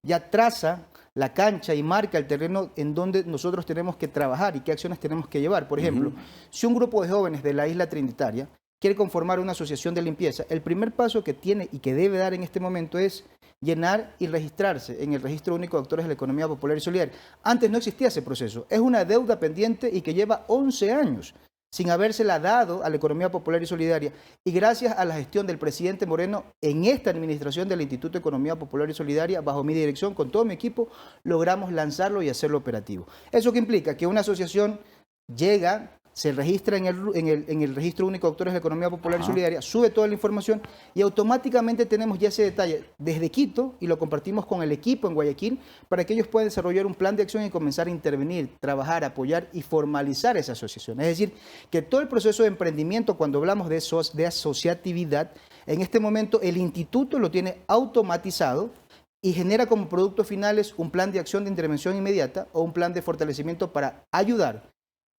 ya traza la cancha y marca el terreno en donde nosotros tenemos que trabajar y qué acciones tenemos que llevar. Por ejemplo, si un grupo de jóvenes de la isla Trinitaria quiere conformar una asociación de limpieza, el primer paso que tiene y que debe dar en este momento es llenar y registrarse en el Registro Único de Actores de la Economía Popular y Solidaria. Antes no existía ese proceso. Es una deuda pendiente y que lleva 11 años sin habérsela dado a la economía popular y solidaria. Y gracias a la gestión del presidente Moreno en esta administración del Instituto de Economía Popular y Solidaria, bajo mi dirección, con todo mi equipo, logramos lanzarlo y hacerlo operativo. ¿Eso qué implica? Que una asociación llega, se registra en el Registro Único de Actores de la Economía Popular y Solidaria, sube toda la información y automáticamente tenemos ya ese detalle desde Quito y lo compartimos con el equipo en Guayaquil para que ellos puedan desarrollar un plan de acción y comenzar a intervenir, trabajar, apoyar y formalizar esa asociación. Es decir, que todo el proceso de emprendimiento, cuando hablamos de asociatividad, en este momento el instituto lo tiene automatizado y genera como productos finales un plan de acción de intervención inmediata o un plan de fortalecimiento para ayudar,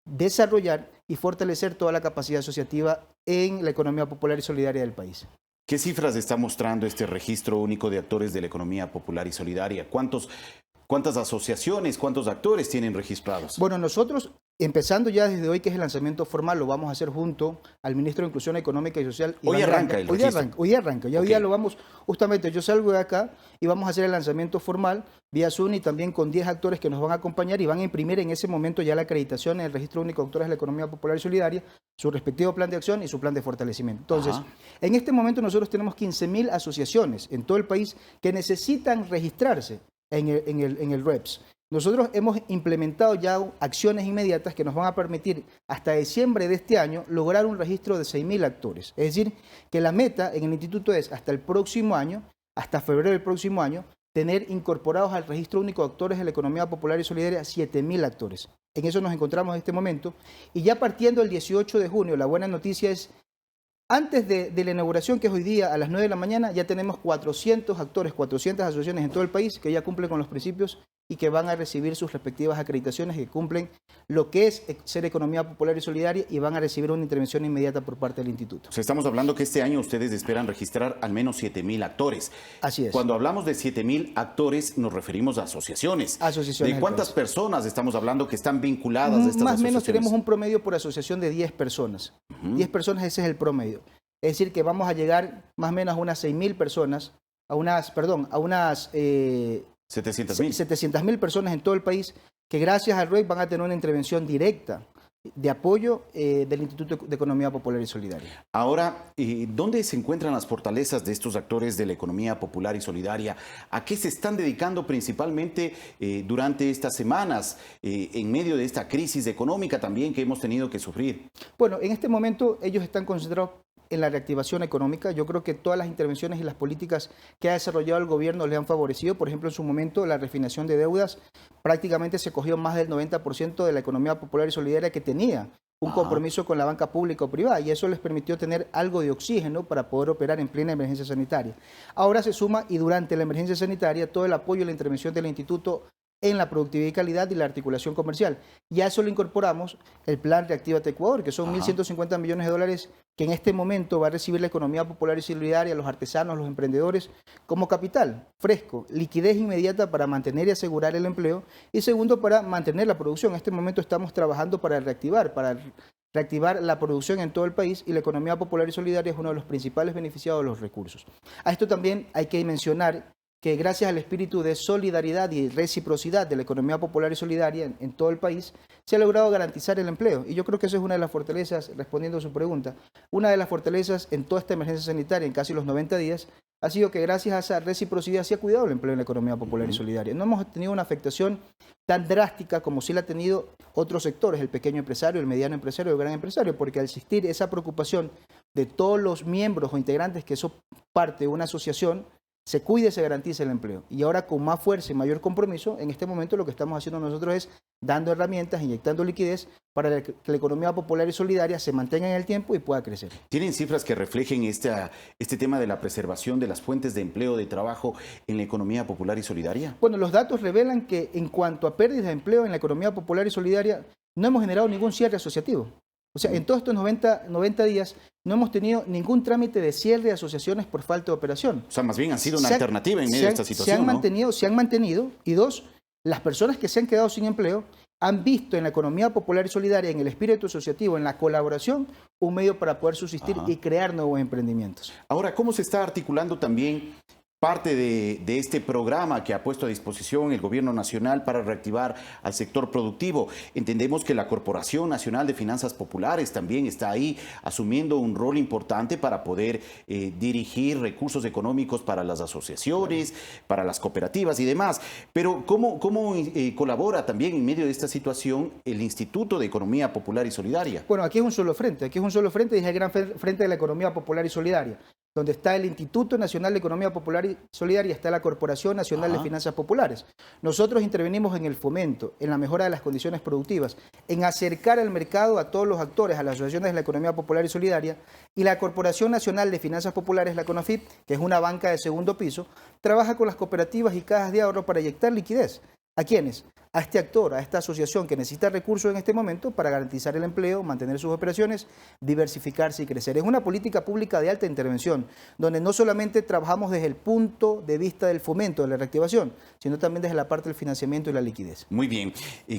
desarrollar y fortalecer toda la capacidad asociativa en la economía popular y solidaria del país. ¿Qué cifras está mostrando este registro único de actores de la economía popular y solidaria? ¿Cuántas asociaciones, cuántos actores tienen registrados? Bueno, nosotros, empezando ya desde hoy, que es el lanzamiento formal, lo vamos a hacer junto al ministro de Inclusión Económica y Social. Hoy arranca el registro. Hoy arranca. Ya hoy día lo vamos, justamente yo salgo de acá y vamos a hacer el lanzamiento formal vía Zoom y también con 10 actores que nos van a acompañar y van a imprimir en ese momento ya la acreditación en el Registro Único de Actores de la Economía Popular y Solidaria, su respectivo plan de acción y su plan de fortalecimiento. Entonces, en este momento nosotros tenemos 15.000 asociaciones en todo el país que necesitan registrarse en el REPS. Nosotros hemos implementado ya acciones inmediatas que nos van a permitir hasta diciembre de este año lograr un registro de 6.000 actores. Es decir, que la meta en el instituto es hasta el próximo año, hasta febrero del próximo año, tener incorporados al Registro Único de Actores de la Economía Popular y Solidaria 7.000 actores. En eso nos encontramos en este momento. Y ya partiendo del 18 de junio, la buena noticia es, antes de la inauguración, que es hoy día a las 9 de la mañana, ya tenemos 400 actores, 400 asociaciones en todo el país que ya cumplen con los principios y que van a recibir sus respectivas acreditaciones que cumplen lo que es ser economía popular y solidaria y van a recibir una intervención inmediata por parte del instituto. O sea, estamos hablando que este año ustedes esperan registrar al menos 7.000 actores. Así es. Cuando hablamos de 7.000 actores nos referimos a asociaciones. Asociaciones. ¿De cuántas personas estamos hablando que están vinculadas a estas asociaciones? Más o menos tenemos un promedio por asociación de 10 personas. 10 personas, ese es el promedio. Es decir, que vamos a llegar más o menos a unas 6.000 personas, a unas 700.000 personas en todo el país que gracias al REP van a tener una intervención directa de apoyo del Instituto de Economía Popular y Solidaria. Ahora, ¿dónde se encuentran las fortalezas de estos actores de la economía popular y solidaria? ¿A qué se están dedicando principalmente durante estas semanas, en medio de esta crisis económica también que hemos tenido que sufrir? Bueno, en este momento ellos están concentrados en la reactivación económica. Yo creo que todas las intervenciones y las políticas que ha desarrollado el gobierno le han favorecido. Por ejemplo, en su momento la refinación de deudas prácticamente se cogió más del 90% de la economía popular y solidaria que tenía un compromiso con la banca pública o privada, y eso les permitió tener algo de oxígeno para poder operar en plena emergencia sanitaria. Ahora se suma, y durante la emergencia sanitaria, todo el apoyo y la intervención del instituto en la productividad y calidad y la articulación comercial. Y a eso le incorporamos el plan Reactívate Ecuador, que son 1.150 millones de dólares que en este momento va a recibir la economía popular y solidaria, los artesanos, los emprendedores, como capital fresco, liquidez inmediata para mantener y asegurar el empleo, y segundo, para mantener la producción. En este momento estamos trabajando para reactivar la producción en todo el país, y la economía popular y solidaria es uno de los principales beneficiados de los recursos. A esto también hay que mencionar que gracias al espíritu de solidaridad y reciprocidad de la economía popular y solidaria en todo el país, se ha logrado garantizar el empleo. Y yo creo que esa es una de las fortalezas, respondiendo a su pregunta, una de las fortalezas en toda esta emergencia sanitaria, en casi los 90 días, ha sido que gracias a esa reciprocidad se ha cuidado el empleo en la economía popular y solidaria. No hemos tenido una afectación tan drástica como sí la han tenido otros sectores, el pequeño empresario, el mediano empresario, el gran empresario, porque al existir esa preocupación de todos los miembros o integrantes que son parte de una asociación, se cuide y se garantiza el empleo. Y ahora, con más fuerza y mayor compromiso, en este momento lo que estamos haciendo nosotros es dando herramientas, inyectando liquidez para que la economía popular y solidaria se mantenga en el tiempo y pueda crecer. ¿Tienen cifras que reflejen este tema de la preservación de las fuentes de empleo, de trabajo en la economía popular y solidaria? Bueno, los datos revelan que en cuanto a pérdidas de empleo en la economía popular y solidaria, no hemos generado ningún cierre asociativo. O sea, en todos estos 90 días no hemos tenido ningún trámite de cierre de asociaciones por falta de operación. O sea, más bien ha sido una alternativa en medio de esta situación, se han mantenido, y dos, las personas que se han quedado sin empleo han visto en la economía popular y solidaria, en el espíritu asociativo, en la colaboración, un medio para poder subsistir y crear nuevos emprendimientos. Ahora, ¿cómo se está articulando también parte de este programa que ha puesto a disposición el Gobierno Nacional para reactivar al sector productivo? Entendemos que la Corporación Nacional de Finanzas Populares también está ahí asumiendo un rol importante para poder dirigir recursos económicos para las asociaciones, para las cooperativas y demás. Pero ¿cómo colabora también en medio de esta situación el Instituto de Economía Popular y Solidaria? Bueno, aquí es un solo frente y es el gran frente de la economía popular y solidaria, donde está el Instituto Nacional de Economía Popular y Solidaria, está la Corporación Nacional de Finanzas Populares. Nosotros intervenimos en el fomento, en la mejora de las condiciones productivas, en acercar al mercado a todos los actores, a las asociaciones de la economía popular y solidaria, y la Corporación Nacional de Finanzas Populares, la CONAFIP, que es una banca de segundo piso, trabaja con las cooperativas y cajas de ahorro para inyectar liquidez. ¿A quiénes? A este actor, a esta asociación que necesita recursos en este momento para garantizar el empleo, mantener sus operaciones, diversificarse y crecer. Es una política pública de alta intervención, donde no solamente trabajamos desde el punto de vista del fomento, de la reactivación, sino también desde la parte del financiamiento y la liquidez. Muy bien.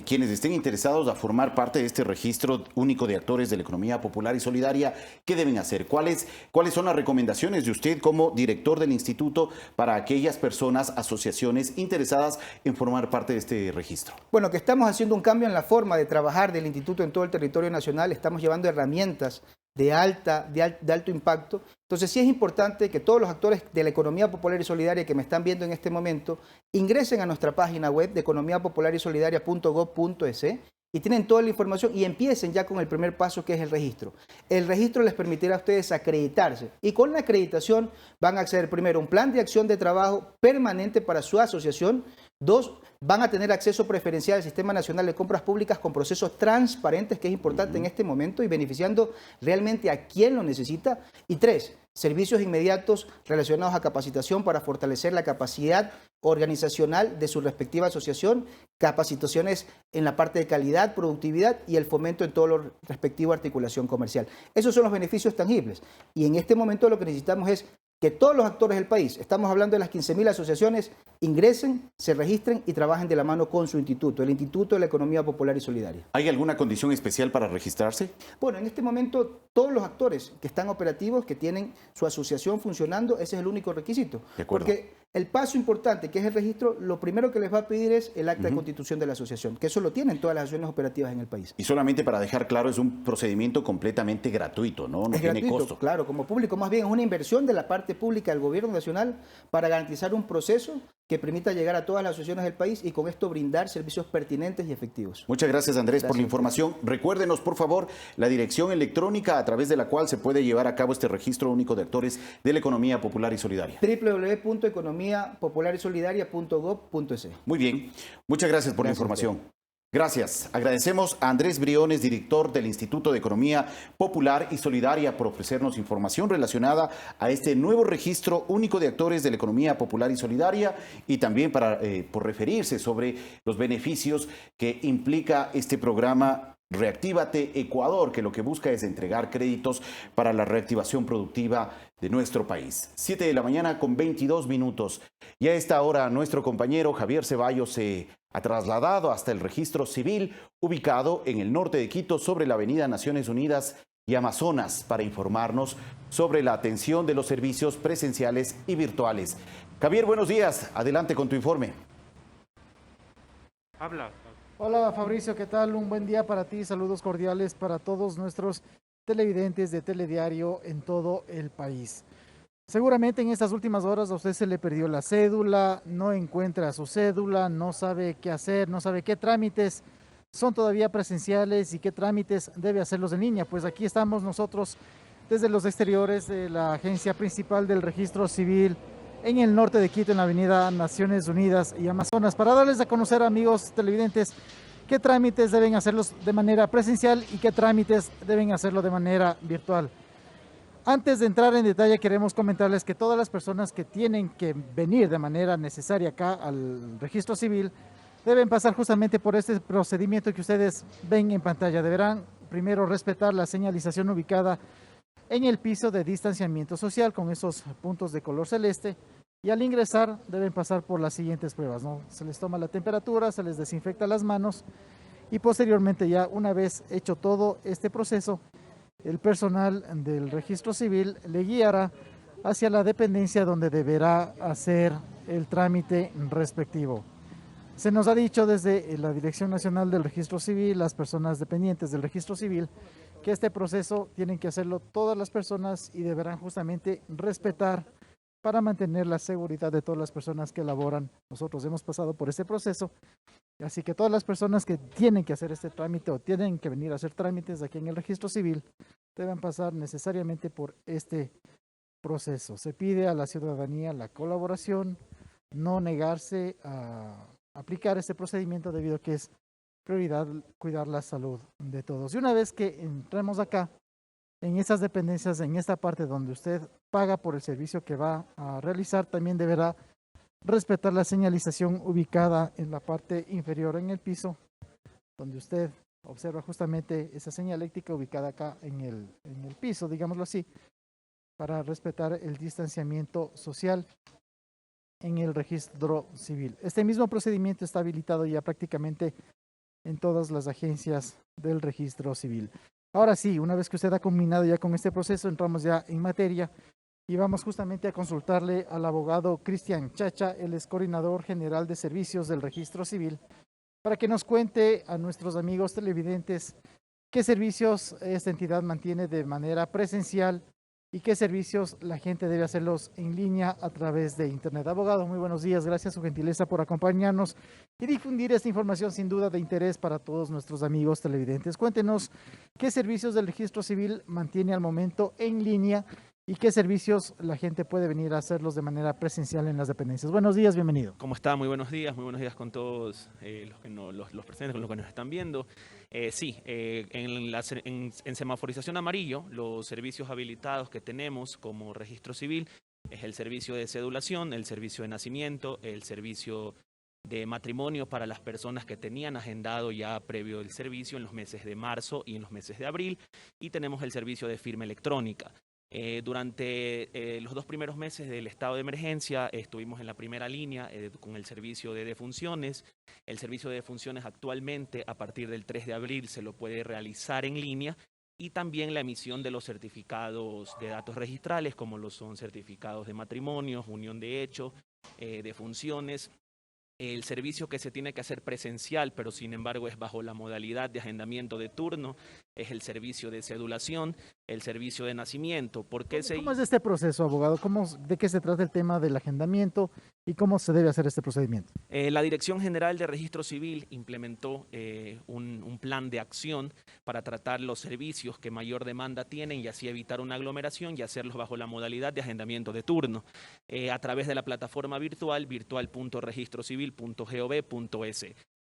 Quienes estén interesados a formar parte de este registro único de actores de la economía popular y solidaria, ¿qué deben hacer? ¿Cuáles son las recomendaciones de usted como director del instituto para aquellas personas, asociaciones interesadas en formar parte de este registro? Bueno, que estamos haciendo un cambio en la forma de trabajar del instituto en todo el territorio nacional, estamos llevando herramientas de alto impacto. Entonces sí es importante que todos los actores de la economía popular y solidaria que me están viendo en este momento ingresen a nuestra página web de economiapopularySolidaria.gov.es y tienen toda la información y empiecen ya con el primer paso, que es el registro. El registro les permitirá a ustedes acreditarse, y con la acreditación van a acceder primero a un plan de acción de trabajo permanente para su asociación. Dos, van a tener acceso preferencial al Sistema Nacional de Compras Públicas con procesos transparentes, que es importante en este momento y beneficiando realmente a quien lo necesita. Y tres, servicios inmediatos relacionados a capacitación para fortalecer la capacidad organizacional de su respectiva asociación, capacitaciones en la parte de calidad, productividad y el fomento en todo lo respectivo a articulación comercial. Esos son los beneficios tangibles. Y en este momento lo que necesitamos es que todos los actores del país, estamos hablando de las 15.000 asociaciones, ingresen, se registren y trabajen de la mano con su instituto, el Instituto de la Economía Popular y Solidaria. ¿Hay alguna condición especial para registrarse? Bueno, en este momento todos los actores que están operativos, que tienen su asociación funcionando, ese es el único requisito. De acuerdo. Porque el paso importante, que es el registro, lo primero que les va a pedir es el acta de constitución de la asociación, que eso lo tienen todas las asociaciones operativas en el país. Y solamente para dejar claro, es un procedimiento completamente gratuito, ¿no? No tiene costo. Claro, como público, más bien es una inversión de la parte pública del Gobierno Nacional para garantizar un proceso que permita llegar a todas las asociaciones del país y con esto brindar servicios pertinentes y efectivos. Muchas gracias, Andrés, por la información. Recuérdenos, por favor, la dirección electrónica a través de la cual se puede llevar a cabo este registro único de actores de la economía popular y solidaria. www.economiapopularsolidaria.gov.es. Muy bien. Muchas gracias por la información. Gracias. Agradecemos a Andrés Briones, director del Instituto de Economía Popular y Solidaria, por ofrecernos información relacionada a este nuevo registro único de actores de la economía popular y solidaria y también por referirse sobre los beneficios que implica este programa Reactívate Ecuador, que lo que busca es entregar créditos para la reactivación productiva de nuestro país. 7 de la mañana con 22 minutos. Y a esta hora nuestro compañero Javier Ceballos se ha trasladado hasta el registro civil ubicado en el norte de Quito sobre la avenida Naciones Unidas y Amazonas para informarnos sobre la atención de los servicios presenciales y virtuales. Javier, buenos días. Adelante con tu informe. Hola Fabricio, ¿qué tal? Un buen día para ti. Saludos cordiales para todos nuestros televidentes de Telediario en todo el país. Seguramente en estas últimas horas a usted se le perdió la cédula, no encuentra su cédula, no sabe qué hacer, no sabe qué trámites son todavía presenciales y qué trámites debe hacerlos en línea. Pues aquí estamos nosotros desde los exteriores de la agencia principal del registro civil en el norte de Quito, en la avenida Naciones Unidas y Amazonas, para darles a conocer, amigos televidentes, qué trámites deben hacerlos de manera presencial y qué trámites deben hacerlo de manera virtual. Antes de entrar en detalle, queremos comentarles que todas las personas que tienen que venir de manera necesaria acá al registro civil deben pasar justamente por este procedimiento que ustedes ven en pantalla. Deberán primero respetar la señalización ubicada en el piso de distanciamiento social con esos puntos de color celeste, y al ingresar deben pasar por las siguientes pruebas, ¿no? Se les toma la temperatura, se les desinfecta las manos y posteriormente, ya una vez hecho todo este proceso, el personal del registro civil le guiará hacia la dependencia donde deberá hacer el trámite respectivo. Se nos ha dicho desde la Dirección Nacional del Registro Civil, las personas dependientes del registro civil, que este proceso tienen que hacerlo todas las personas y deberán justamente respetar para mantener la seguridad de todas las personas que laboran. Nosotros hemos pasado por este proceso, así que todas las personas que tienen que hacer este trámite o tienen que venir a hacer trámites aquí en el registro civil deben pasar necesariamente por este proceso. Se pide a la ciudadanía la colaboración, no negarse a aplicar este procedimiento debido a que es prioridad cuidar la salud de todos. Y una vez que entremos acá, en esas dependencias, en esta parte donde usted paga por el servicio que va a realizar, también deberá respetar la señalización ubicada en la parte inferior en el piso, donde usted observa justamente esa señaléctrica ubicada acá en el piso, digámoslo así, para respetar el distanciamiento social en el registro civil. Este mismo procedimiento está habilitado ya prácticamente en todas las agencias del registro civil. Ahora sí, una vez que usted ha culminado ya con este proceso, entramos ya en materia y vamos justamente a consultarle al abogado Cristian Chacha, él es coordinador general de servicios del registro civil, para que nos cuente a nuestros amigos televidentes qué servicios esta entidad mantiene de manera presencial y qué servicios la gente debe hacerlos en línea a través de Internet. Abogado, muy buenos días, gracias a su gentileza por acompañarnos y difundir esta información sin duda de interés para todos nuestros amigos televidentes. Cuéntenos qué servicios del registro civil mantiene al momento en línea y qué servicios la gente puede venir a hacerlos de manera presencial en las dependencias. Buenos días, bienvenido. ¿Cómo está? Muy buenos días con todos los presentes, con los que nos están viendo. En semaforización amarillo, los servicios habilitados que tenemos como registro civil es el servicio de cedulación, el servicio de nacimiento, el servicio de matrimonio para las personas que tenían agendado ya previo el servicio en los meses de marzo y en los meses de abril, y tenemos el servicio de firma electrónica. Durante los 2 primeros meses del estado de emergencia estuvimos en la primera línea con el servicio de defunciones. El servicio de defunciones actualmente a partir del 3 de abril se lo puede realizar en línea, y también la emisión de los certificados de datos registrales como lo son certificados de matrimonios, unión de hecho, defunciones. El servicio que se tiene que hacer presencial, pero sin embargo es bajo la modalidad de agendamiento de turno, es el servicio de cedulación, el servicio de nacimiento. ¿Cómo es este proceso, abogado? ¿De qué se trata el tema del agendamiento y cómo se debe hacer este procedimiento? La Dirección General de Registro Civil implementó un plan de acción para tratar los servicios que mayor demanda tienen y así evitar una aglomeración y hacerlos bajo la modalidad de agendamiento de turno a través de la plataforma virtual virtual.registrocivil.gov.es.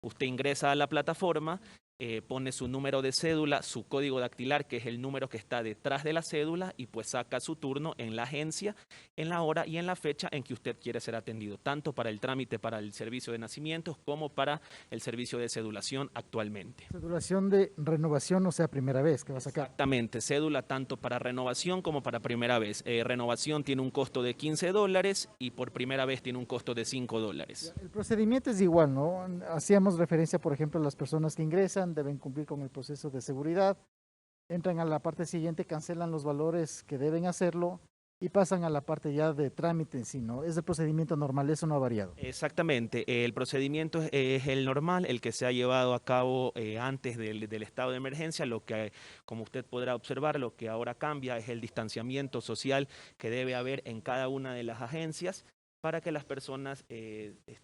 Usted ingresa a la plataforma, pone su número de cédula, su código dactilar, que es el número que está detrás de la cédula, y pues saca su turno en la agencia, en la hora y en la fecha en que usted quiere ser atendido, tanto para el trámite para el servicio de nacimientos como para el servicio de cedulación actualmente. Cedulación de renovación, o sea, primera vez que va a sacar. Exactamente, cédula tanto para renovación como para primera vez. Renovación tiene un costo de $15 y por primera vez tiene un costo de $5. El procedimiento es igual, ¿no? Hacíamos referencia, por ejemplo, a las personas que ingresan, deben cumplir con el proceso de seguridad, entran a la parte siguiente, cancelan los valores que deben hacerlo y pasan a la parte ya de trámite en sí, ¿no? Es el procedimiento normal, eso no ha variado. Exactamente, el procedimiento es el normal, el que se ha llevado a cabo antes del estado de emergencia. Lo que, como usted podrá observar, lo que ahora cambia es el distanciamiento social que debe haber en cada una de las agencias para que las personas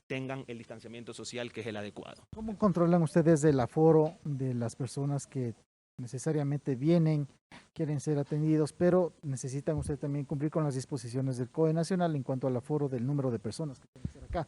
tengan el distanciamiento social que es el adecuado. ¿Cómo controlan ustedes el aforo de las personas que necesariamente vienen, quieren ser atendidos, pero necesitan ustedes también cumplir con las disposiciones del COE Nacional en cuanto al aforo del número de personas que tienen que estar acá?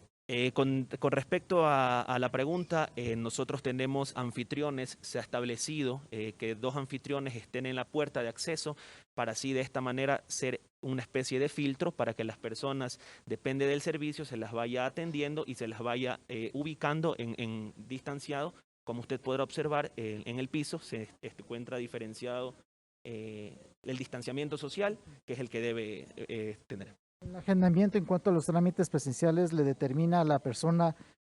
Con respecto a la pregunta, nosotros tenemos anfitriones, se ha establecido que 2 anfitriones estén en la puerta de acceso para así de esta manera ser una especie de filtro para que las personas, depende del servicio, se las vaya atendiendo y se las vaya ubicando en distanciado. Como usted podrá observar, en el piso se encuentra diferenciado el distanciamiento social, que es el que debe tener. El agendamiento en cuanto a los trámites presenciales le determina a la persona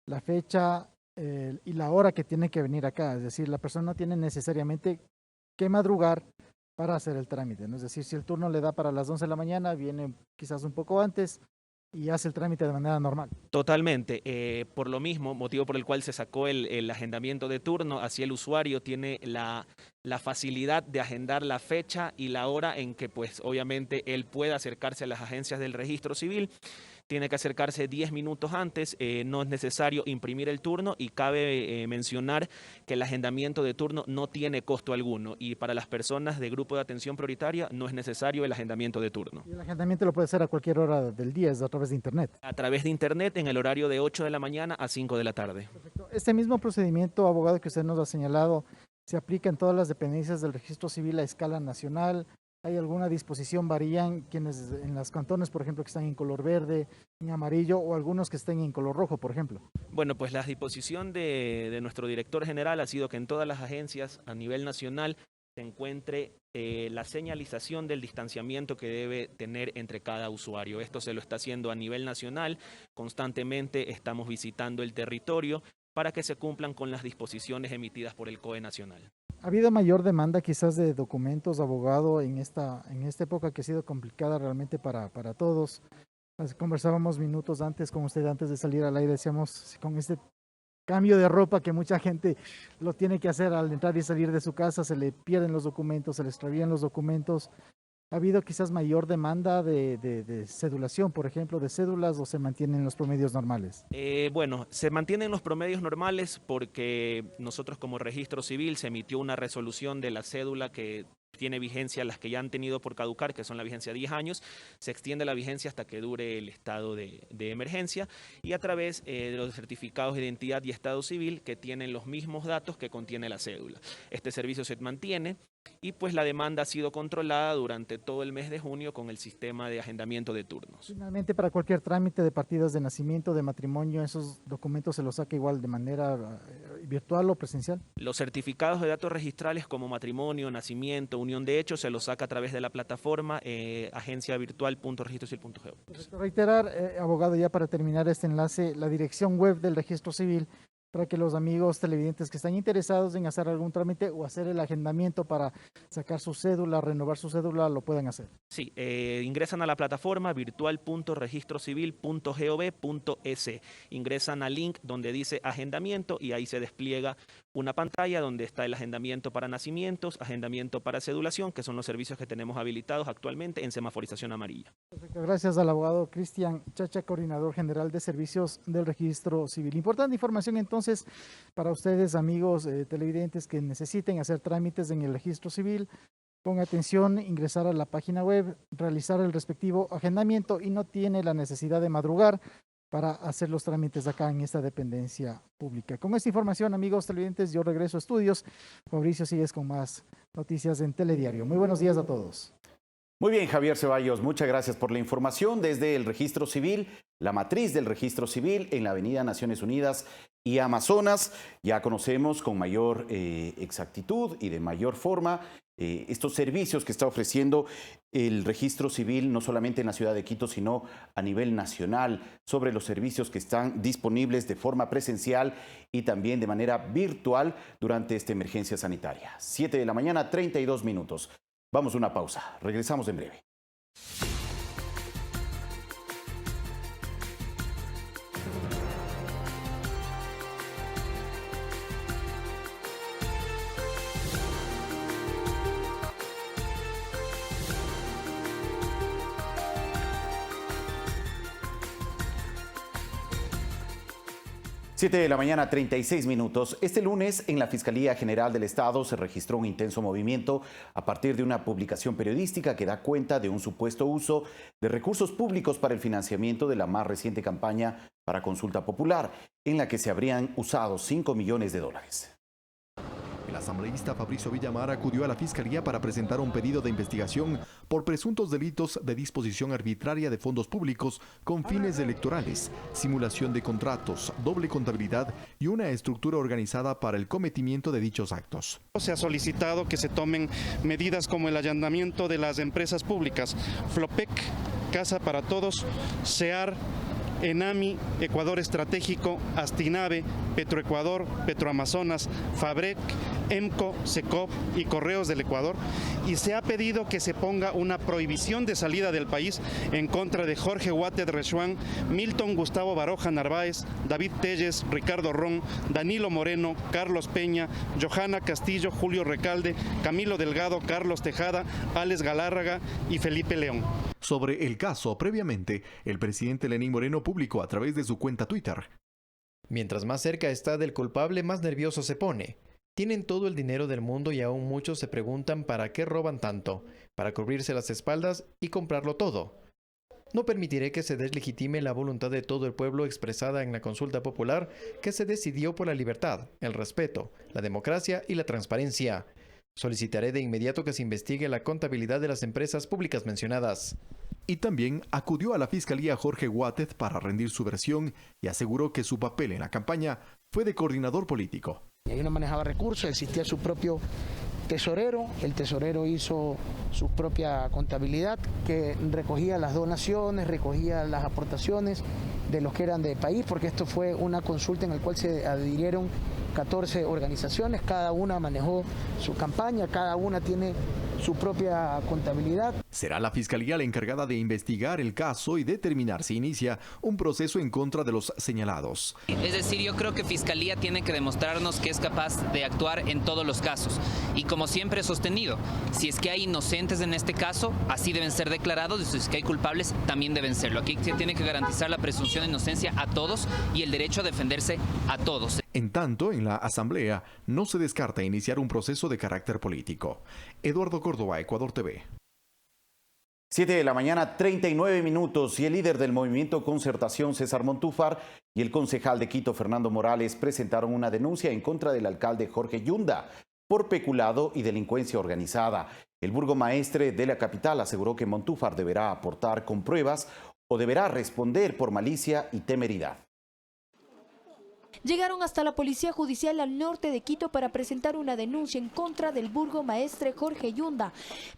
la fecha y la hora que tiene que venir acá. Es decir, la persona no tiene necesariamente que madrugar para hacer el trámite, ¿no? Es decir, si el turno le da para las 11 de la mañana, viene quizás un poco antes y hace el trámite de manera normal. Totalmente. Por lo mismo, motivo por el cual se sacó el agendamiento de turno, así el usuario tiene la facilidad de agendar la fecha y la hora en que, pues, obviamente, él pueda acercarse a las agencias del registro civil. Tiene que acercarse 10 minutos antes, no es necesario imprimir el turno y cabe mencionar que el agendamiento de turno no tiene costo alguno y para las personas de grupo de atención prioritaria no es necesario el agendamiento de turno. Y el agendamiento lo puede hacer a cualquier hora del día, es a través de internet. A través de internet en el horario de 8 de la mañana a 5 de la tarde. Perfecto. Este mismo procedimiento, abogado, que usted nos ha señalado, se aplica en todas las dependencias del registro civil a escala nacional. ¿Hay alguna disposición? ¿Varían quienes en los cantones, por ejemplo, que están en color verde, en amarillo, o algunos que estén en color rojo, por ejemplo? Bueno, pues la disposición de nuestro director general ha sido que en todas las agencias a nivel nacional se encuentre la señalización del distanciamiento que debe tener entre cada usuario. Esto se lo está haciendo a nivel nacional. Constantemente estamos visitando el territorio para que se cumplan con las disposiciones emitidas por el COE Nacional. ¿Ha habido mayor demanda quizás de documentos, abogado, en esta época que ha sido complicada realmente para todos? Conversábamos minutos antes con usted, antes de salir al aire, decíamos, con este cambio de ropa que mucha gente lo tiene que hacer al entrar y salir de su casa, se le pierden los documentos, se le extravían los documentos. ¿Ha habido quizás mayor demanda de cedulación, por ejemplo, de cédulas, o se mantienen los promedios normales? Bueno, se mantienen los promedios normales porque nosotros como registro civil se emitió una resolución de la cédula que tiene vigencia, las que ya han tenido por caducar, que son la vigencia de 10 años, se extiende la vigencia hasta que dure el estado de emergencia y a través de los certificados de identidad y estado civil que tienen los mismos datos que contiene la cédula. Este servicio se mantiene y pues la demanda ha sido controlada durante todo el mes de junio con el sistema de agendamiento de turnos. Finalmente, para cualquier trámite de partidas de nacimiento, de matrimonio, ¿esos documentos se los saca igual de manera virtual o presencial? Los certificados de datos registrales como matrimonio, nacimiento, unión de hechos, se los saca a través de la plataforma agenciavirtual.registrocivil.gov. Reiterar, abogado, ya para terminar este enlace, la dirección web del registro civil, para que los amigos televidentes que están interesados en hacer algún trámite o hacer el agendamiento para sacar su cédula, renovar su cédula, lo puedan hacer. Sí, ingresan a la plataforma virtual.registrocivil.gov.es, ingresan al link donde dice agendamiento y ahí se despliega una pantalla donde está el agendamiento para nacimientos, agendamiento para cedulación, que son los servicios que tenemos habilitados actualmente en semaforización amarilla. Perfecto. Gracias al abogado Cristian Chacha, coordinador general de servicios del registro civil. Importante información entonces para ustedes, amigos televidentes que necesiten hacer trámites en el registro civil. Ponga atención, ingresar a la página web, realizar el respectivo agendamiento y no tiene la necesidad de madrugar para hacer los trámites acá en esta dependencia pública. Con esta información, amigos televidentes, yo regreso a estudios. Fabricio, sigues con más noticias en Telediario. Muy buenos días a todos. Muy bien, Javier Ceballos, muchas gracias por la información desde el Registro Civil, la matriz del Registro Civil en la Avenida Naciones Unidas y Amazonas. Ya conocemos con mayor exactitud y de mayor forma estos servicios que está ofreciendo el Registro Civil, no solamente en la ciudad de Quito, sino a nivel nacional, sobre los servicios que están disponibles de forma presencial y también de manera virtual durante esta emergencia sanitaria. 7 de la mañana, 32 minutos. Vamos a una pausa. Regresamos en breve. Siete de la mañana, 36 minutos. Este lunes, en la Fiscalía General del Estado se registró un intenso movimiento a partir de una publicación periodística que da cuenta de un supuesto uso de recursos públicos para el financiamiento de la más reciente campaña para consulta popular, en la que se habrían usado 5 millones de dólares. El asambleísta Fabricio Villamar acudió a la Fiscalía para presentar un pedido de investigación por presuntos delitos de disposición arbitraria de fondos públicos con fines electorales, simulación de contratos, doble contabilidad y una estructura organizada para el cometimiento de dichos actos. Se ha solicitado que se tomen medidas como el allanamiento de las empresas públicas, Flopec, Casa para Todos, SEAR, ENAMI, Ecuador Estratégico, Astinave, Petroecuador, Petroamazonas, Fabrec, EMCO, SECOP y Correos del Ecuador, y se ha pedido que se ponga una prohibición de salida del país en contra de Jorge Huátet Rechuán, Milton Gustavo Baroja Narváez, David Telles, Ricardo Ron, Danilo Moreno, Carlos Peña, Johanna Castillo, Julio Recalde, Camilo Delgado, Carlos Tejada, Alex Galárraga y Felipe León. Sobre el caso, previamente, el presidente Lenín Moreno publicó a través de su cuenta Twitter: mientras más cerca está del culpable, más nervioso se pone. Tienen todo el dinero del mundo y aún muchos se preguntan para qué roban tanto, para cubrirse las espaldas y comprarlo todo. No permitiré que se deslegitime la voluntad de todo el pueblo expresada en la consulta popular que se decidió por la libertad, el respeto, la democracia y la transparencia. Solicitaré de inmediato que se investigue la contabilidad de las empresas públicas mencionadas. Y también acudió a la Fiscalía Jorge Huátet para rendir su versión y aseguró que su papel en la campaña fue de coordinador político. Ahí no manejaba recursos, existía su propio tesorero, el tesorero hizo su propia contabilidad que recogía las donaciones, recogía las aportaciones de los que eran de país, porque esto fue una consulta en la cual se adhirieron 14 organizaciones, cada una manejó su campaña, cada una tiene su propia contabilidad. Será la Fiscalía la encargada de investigar el caso y determinar si inicia un proceso en contra de los señalados. Es decir, yo creo que Fiscalía tiene que demostrarnos que es capaz de actuar en todos los casos. Y como siempre he sostenido, si es que hay inocentes en este caso, así deben ser declarados, y si es que hay culpables, también deben serlo. Aquí se tiene que garantizar la presunción de inocencia a todos y el derecho a defenderse a todos. En tanto, en la Asamblea no se descarta iniciar un proceso de carácter político. Eduardo Córdoba, Ecuador TV. 7 de la mañana, 39 minutos, y el líder del movimiento Concertación, César Montúfar, y el concejal de Quito, Fernando Morales, presentaron una denuncia en contra del alcalde Jorge Yunda por peculado y delincuencia organizada. El burgomaestre de la capital aseguró que Montúfar deberá aportar con pruebas o deberá responder por malicia y temeridad. Llegaron hasta la Policía Judicial al norte de Quito para presentar una denuncia en contra del burgomaestre Jorge Yunda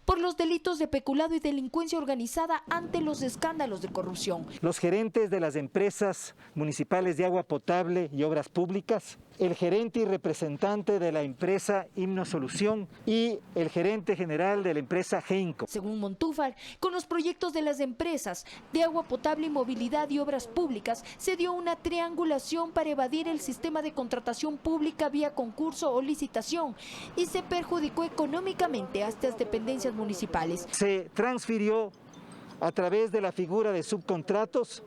por los delitos de peculado y delincuencia organizada ante los escándalos de corrupción. Los gerentes de las empresas municipales de agua potable y obras públicas, el gerente y representante de la empresa Himno Solución y el gerente general de la empresa Heinco. Según Montúfar, con los proyectos de las empresas de agua potable y movilidad y obras públicas, se dio una triangulación para evadir el sistema de contratación pública vía concurso o licitación y se perjudicó económicamente a estas dependencias municipales. Se transfirió a través de la figura de subcontratos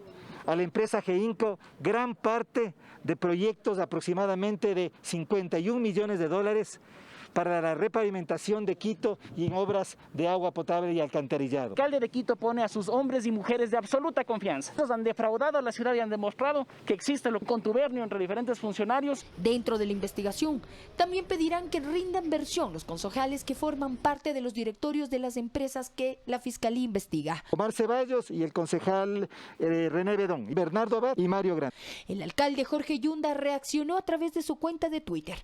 a la empresa Heinco gran parte de proyectos aproximadamente de 51 millones de dólares para la repavimentación de Quito y en obras de agua potable y alcantarillado. El alcalde de Quito pone a sus hombres y mujeres de absoluta confianza. Ellos han defraudado a la ciudad y han demostrado que existe lo contubernio entre diferentes funcionarios. Dentro de la investigación, también pedirán que rindan versión los concejales que forman parte de los directorios de las empresas que la Fiscalía investiga. Omar Ceballos y el concejal René Bedón, Bernardo Abad y Mario Grande. El alcalde Jorge Yunda reaccionó a través de su cuenta de Twitter.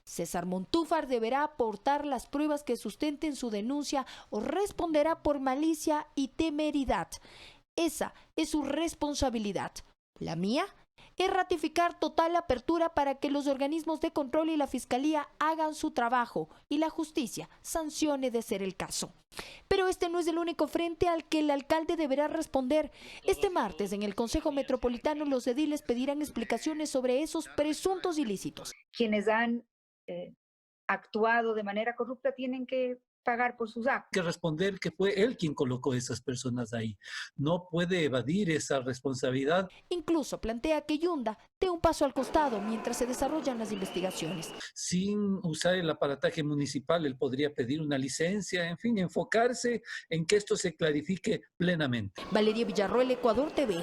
César Montúfar deberá aportar las pruebas que sustenten su denuncia o responderá por malicia y temeridad. Esa es su responsabilidad. La mía es ratificar total apertura para que los organismos de control y la Fiscalía hagan su trabajo y la justicia sancione de ser el caso. Pero este no es el único frente al que el alcalde deberá responder. Este martes en el Consejo Metropolitano los ediles pedirán explicaciones sobre esos presuntos ilícitos. Quienes han actuado de manera corrupta tienen que pagar por sus actos. Que responder que fue él quien colocó a esas personas ahí. No puede evadir esa responsabilidad. Incluso plantea que Yunda dé un paso al costado mientras se desarrollan las investigaciones. Sin usar el aparataje municipal, él podría pedir una licencia, en fin, enfocarse en que esto se clarifique plenamente. Valeria Villarroel, Ecuador TV.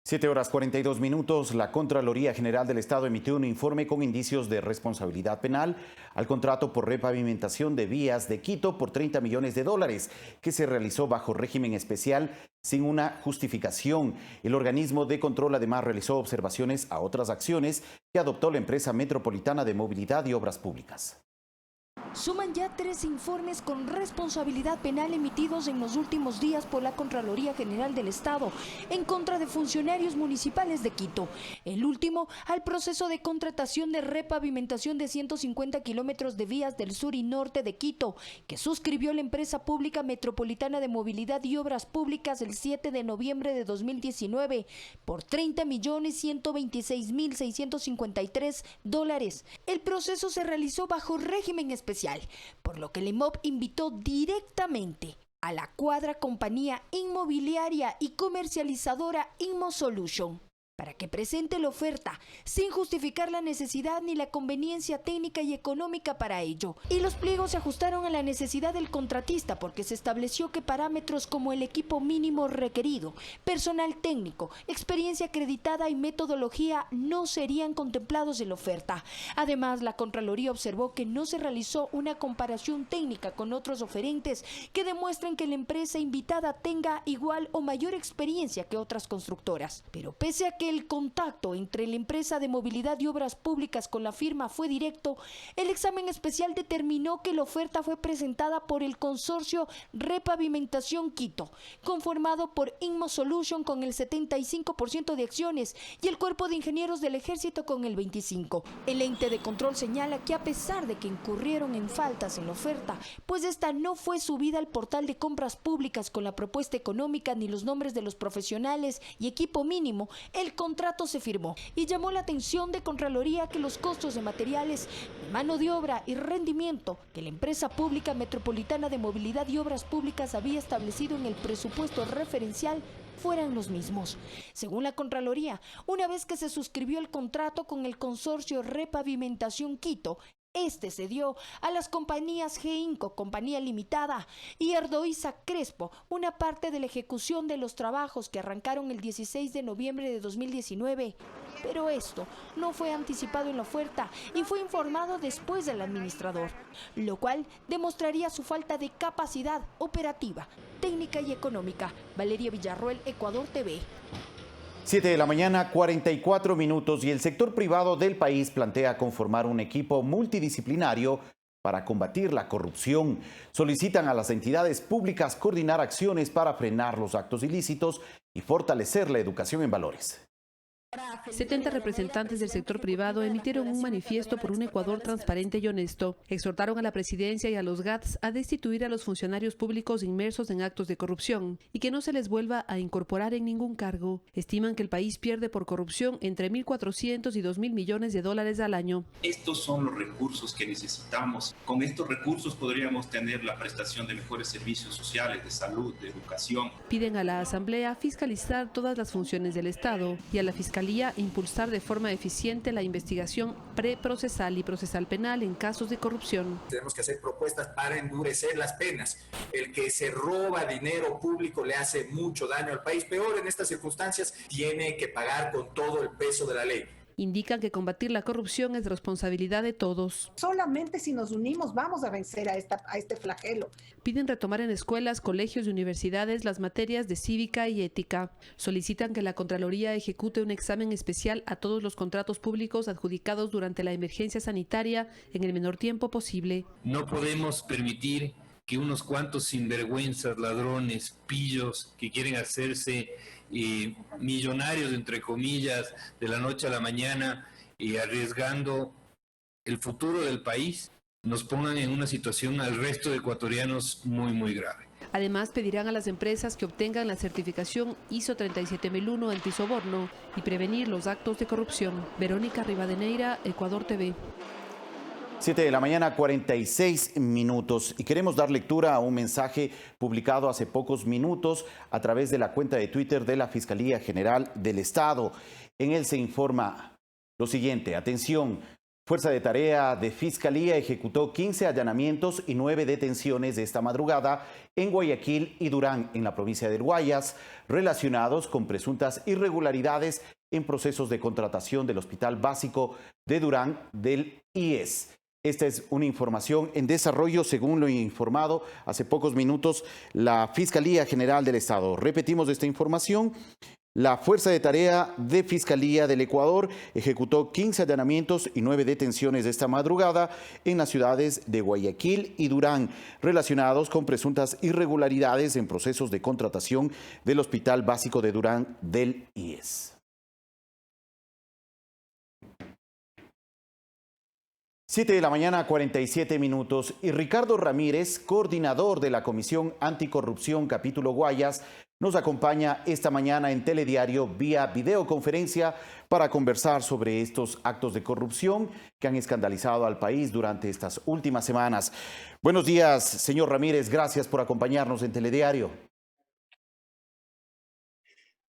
7:42. La Contraloría General del Estado emitió un informe con indicios de responsabilidad penal al contrato por repavimentación de vías de Quito por $30 millones que se realizó bajo régimen especial sin una justificación. El organismo de control además realizó observaciones a otras acciones que adoptó la empresa metropolitana de movilidad y obras públicas. Suman ya 3 informes con responsabilidad penal emitidos en los últimos días por la Contraloría General del Estado en contra de funcionarios municipales de Quito. El último al proceso de contratación de repavimentación de 150 kilómetros de vías del sur y norte de Quito, que suscribió la empresa pública metropolitana de movilidad y obras públicas el 7 de noviembre de 2019 por $30.126.653. El proceso se realizó bajo régimen especial, por lo que el IMOB invitó directamente a la cuadra compañía inmobiliaria y comercializadora InmoSolution para que presente la oferta sin justificar la necesidad ni la conveniencia técnica y económica para ello. Y los pliegos se ajustaron a la necesidad del contratista porque se estableció que parámetros como el equipo mínimo requerido, personal técnico, experiencia acreditada y metodología no serían contemplados en la oferta. Además, la Contraloría observó que no se realizó una comparación técnica con otros oferentes que demuestran que la empresa invitada tenga igual o mayor experiencia que otras constructoras. Pero pese a que el contacto entre la empresa de movilidad y obras públicas con la firma fue directo, el examen especial determinó que la oferta fue presentada por el consorcio Repavimentación Quito, conformado por InmoSolution con el 75% de acciones y el Cuerpo de Ingenieros del Ejército con el 25%. El ente de control señala que a pesar de que incurrieron en faltas en la oferta, pues esta no fue subida al portal de compras públicas con la propuesta económica ni los nombres de los profesionales y equipo mínimo, el contrato se firmó y llamó la atención de Contraloría que los costos de materiales, de mano de obra y rendimiento que la empresa pública metropolitana de movilidad y obras públicas había establecido en el presupuesto referencial fueran los mismos. Según la Contraloría, una vez que se suscribió el contrato con el consorcio Repavimentación Quito, este se dio a las compañías Geinco, compañía limitada, y Erdoiza Crespo, una parte de la ejecución de los trabajos que arrancaron el 16 de noviembre de 2019. Pero esto no fue anticipado en la oferta y fue informado después del administrador, lo cual demostraría su falta de capacidad operativa, técnica y económica. Valeria Villarroel, Ecuador TV. 7:44 y el sector privado del país plantea conformar un equipo multidisciplinario para combatir la corrupción. Solicitan a las entidades públicas coordinar acciones para frenar los actos ilícitos y fortalecer la educación en valores. 70 representantes del sector privado emitieron un manifiesto por un Ecuador transparente y honesto. Exhortaron a la presidencia y a los GATS a destituir a los funcionarios públicos inmersos en actos de corrupción y que no se les vuelva a incorporar en ningún cargo. Estiman que el país pierde por corrupción entre 1.400 y 2.000 millones de dólares al año. Estos son los recursos que necesitamos. Con estos recursos podríamos tener la prestación de mejores servicios sociales, de salud, de educación. Piden a la Asamblea fiscalizar todas las funciones del Estado y a la Fiscalía Fiscalía impulsar de forma eficiente la investigación preprocesal y procesal penal en casos de corrupción. Tenemos que hacer propuestas para endurecer las penas. El que se roba dinero público le hace mucho daño al país. Peor en estas circunstancias, tiene que pagar con todo el peso de la ley. Indican que combatir la corrupción es responsabilidad de todos. Solamente si nos unimos vamos a vencer a este flagelo. Piden retomar en escuelas, colegios y universidades las materias de cívica y ética. Solicitan que la Contraloría ejecute un examen especial a todos los contratos públicos adjudicados durante la emergencia sanitaria en el menor tiempo posible. No podemos permitir que unos cuantos sinvergüenzas, ladrones, pillos que quieren hacerse millonarios, entre comillas, de la noche a la mañana, arriesgando el futuro del país, nos pongan en una situación al resto de ecuatorianos muy, muy grave. Además, pedirán a las empresas que obtengan la certificación ISO 37001 antisoborno y prevenir los actos de corrupción. Verónica Rivadeneira, Ecuador TV. 7 de la mañana, 46 minutos. Y queremos dar lectura a un mensaje publicado hace pocos minutos a través de la cuenta de Twitter de la Fiscalía General del Estado. En él se informa lo siguiente. Atención, Fuerza de Tarea de Fiscalía ejecutó 15 allanamientos y 9 detenciones esta madrugada en Guayaquil y Durán, en la provincia del Guayas, relacionados con presuntas irregularidades en procesos de contratación del Hospital Básico de Durán del IES. Esta es una información en desarrollo, según lo informado hace pocos minutos la Fiscalía General del Estado. Repetimos esta información. La Fuerza de Tarea de Fiscalía del Ecuador ejecutó 15 allanamientos y 9 detenciones esta madrugada en las ciudades de Guayaquil y Durán, relacionados con presuntas irregularidades en procesos de contratación del Hospital Básico de Durán del IES. 7 de la mañana, 47 minutos. Y Ricardo Ramírez, coordinador de la Comisión Anticorrupción Capítulo Guayas, nos acompaña esta mañana en Telediario vía videoconferencia para conversar sobre estos actos de corrupción que han escandalizado al país durante estas últimas semanas. Buenos días, señor Ramírez. Gracias por acompañarnos en Telediario.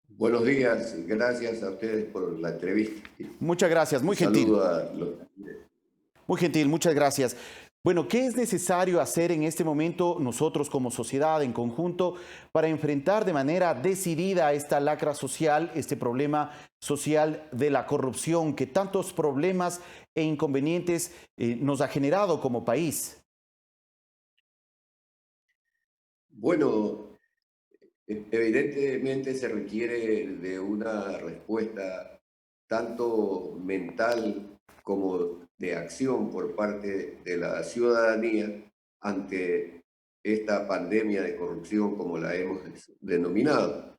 Buenos días. Gracias a ustedes por la entrevista. Muchas gracias. Muy gentil. Saludo a los... Muy gentil, muchas gracias. Bueno, ¿qué es necesario hacer en este momento nosotros como sociedad en conjunto para enfrentar de manera decidida esta lacra social, este problema social de la corrupción que tantos problemas e inconvenientes nos ha generado como país? Bueno, evidentemente se requiere de una respuesta tanto mental como de acción por parte de la ciudadanía ante esta pandemia de corrupción, como la hemos denominado.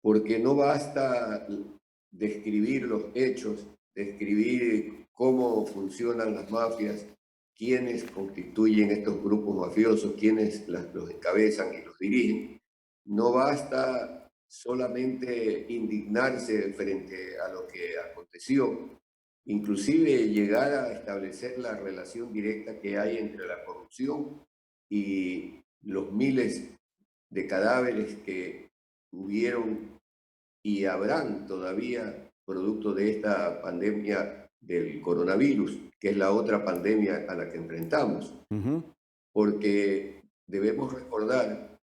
Porque no basta describir los hechos, describir cómo funcionan las mafias, quiénes constituyen estos grupos mafiosos, quiénes los encabezan y los dirigen. No basta solamente indignarse frente a lo que aconteció, inclusive llegar a establecer la relación directa que hay entre la corrupción y los miles de cadáveres que hubieron y habrán todavía producto de esta pandemia del coronavirus, que es la otra pandemia a la que enfrentamos. Porque debemos recordar,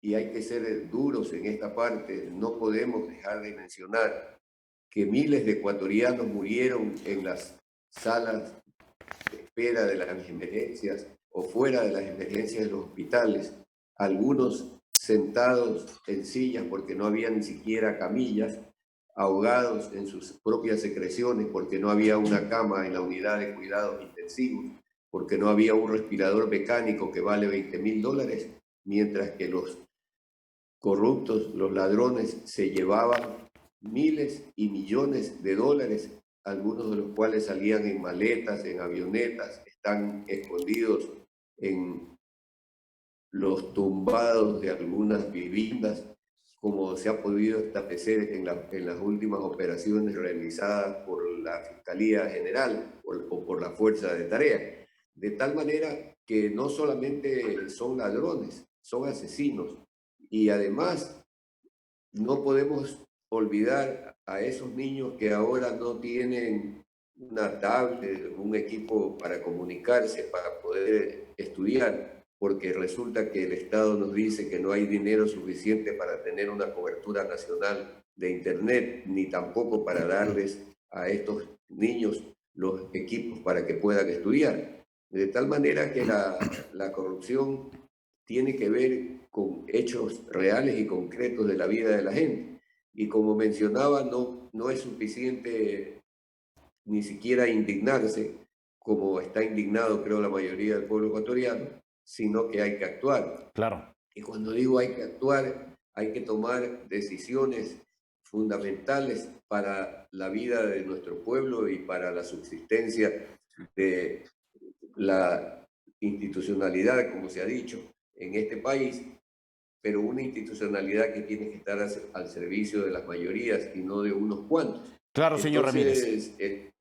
y hay que ser duros en esta parte, no podemos dejar de mencionar que miles de ecuatorianos murieron en las salas de espera de las emergencias o fuera de las emergencias de los hospitales, algunos sentados en sillas porque no había ni siquiera camillas, ahogados en sus propias secreciones porque no había una cama en la unidad de cuidados intensivos, porque no había un respirador mecánico que vale $20.000, mientras que los corruptos, los ladrones, se llevaban miles y millones de dólares, algunos de los cuales salían en maletas, en avionetas, están escondidos en los tumbados de algunas viviendas, como se ha podido establecer en las últimas operaciones realizadas por la Fiscalía General o por la Fuerza de Tarea. De tal manera que no solamente son ladrones, son asesinos. Y además no podemos olvidar a esos niños que ahora no tienen una tablet, un equipo para comunicarse, para poder estudiar, porque resulta que el Estado nos dice que no hay dinero suficiente para tener una cobertura nacional de Internet, ni tampoco para darles a estos niños los equipos para que puedan estudiar. De tal manera que la corrupción tiene que ver con hechos reales y concretos de la vida de la gente. Y como mencionaba, no es suficiente ni siquiera indignarse, como está indignado creo la mayoría del pueblo ecuatoriano, sino que hay que actuar. Claro. Y cuando digo hay que actuar, hay que tomar decisiones fundamentales para la vida de nuestro pueblo y para la subsistencia de la institucionalidad, como se ha dicho, en este país, pero una institucionalidad que tiene que estar al servicio de las mayorías y no de unos cuantos. Claro, señor Entonces, Ramírez.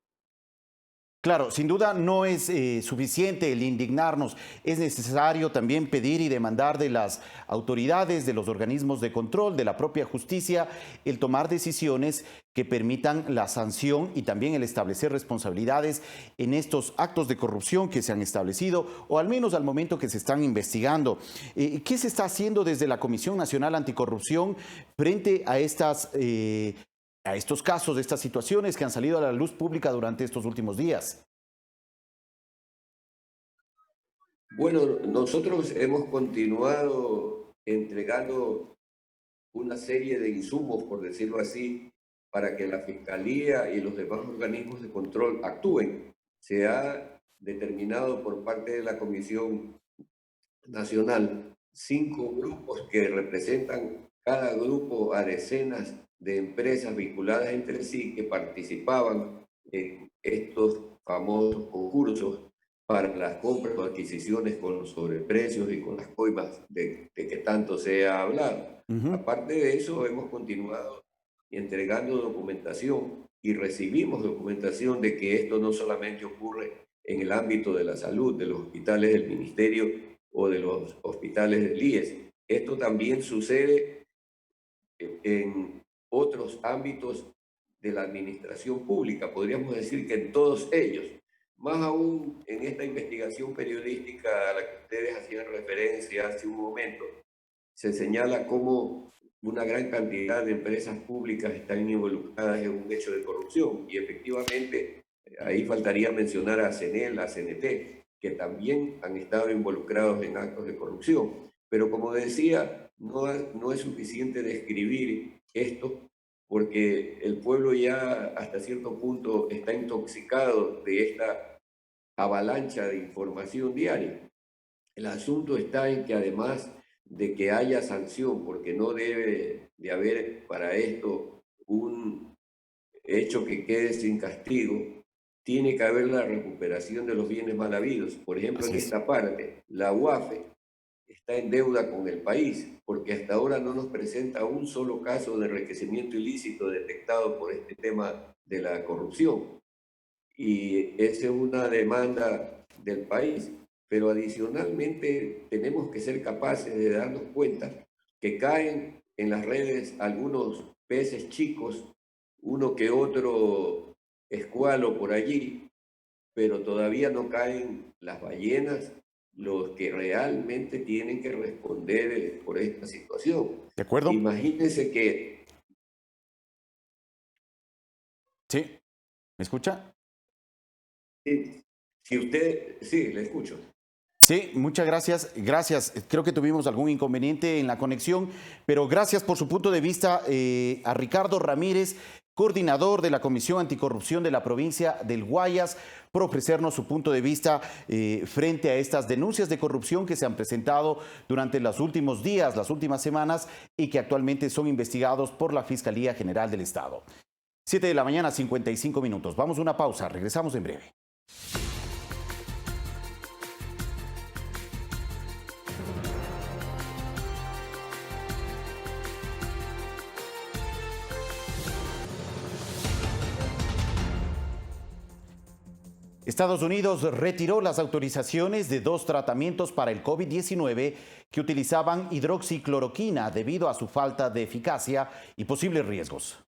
Claro, sin duda no es suficiente el indignarnos, es necesario también pedir y demandar de las autoridades, de los organismos de control, de la propia justicia, el tomar decisiones que permitan la sanción y también el establecer responsabilidades en estos actos de corrupción que se han establecido, o al menos al momento que se están investigando. ¿Qué se está haciendo desde la Comisión Nacional Anticorrupción frente a estos casos, estas situaciones que han salido a la luz pública durante estos últimos días? Bueno, nosotros hemos continuado entregando una serie de insumos, por decirlo así, para que la Fiscalía y los demás organismos de control actúen. Se ha determinado por parte de la Comisión Nacional 5 grupos que representan cada grupo a decenas de empresas vinculadas entre sí que participaban en estos famosos concursos para las compras o adquisiciones con los sobreprecios y con las coimas de que tanto se ha hablado. Aparte de eso, hemos continuado entregando documentación y recibimos documentación de que esto no solamente ocurre en el ámbito de la salud, de los hospitales del Ministerio o de los hospitales del IES. Esto también sucede en otros ámbitos de la administración pública, podríamos decir que en todos ellos, más aún en esta investigación periodística a la que ustedes hacían referencia hace un momento, se señala cómo una gran cantidad de empresas públicas están involucradas en un hecho de corrupción y efectivamente ahí faltaría mencionar a CNEL, a CNT, que también han estado involucrados en actos de corrupción. Pero como decía, no es suficiente describir esto porque el pueblo ya hasta cierto punto está intoxicado de esta avalancha de información diaria. El asunto está en que además de que haya sanción, porque no debe de haber para esto un hecho que quede sin castigo, tiene que haber la recuperación de los bienes mal habidos. Por ejemplo, en esta parte, la UAFE está en deuda con el país, porque hasta ahora no nos presenta un solo caso de enriquecimiento ilícito detectado por este tema de la corrupción. Y esa es una demanda del país. Pero adicionalmente tenemos que ser capaces de darnos cuenta que caen en las redes algunos peces chicos, uno que otro escualo por allí, pero todavía no caen las ballenas, los que realmente tienen que responder por esta situación. ¿De acuerdo? Imagínense que... Sí, ¿me escucha? Si usted... Sí, le escucho. Sí, muchas gracias. Gracias. Creo que tuvimos algún inconveniente en la conexión, pero gracias por su punto de vista a Ricardo Ramírez, coordinador de la Comisión Anticorrupción de la provincia del Guayas, por ofrecernos su punto de vista frente a estas denuncias de corrupción que se han presentado durante los últimos días, las últimas semanas y que actualmente son investigados por la Fiscalía General del Estado. 7 de la mañana, 55 minutos. Vamos a una pausa. Regresamos en breve. Estados Unidos retiró las autorizaciones de 2 tratamientos para el COVID-19 que utilizaban hidroxicloroquina debido a su falta de eficacia y posibles riesgos.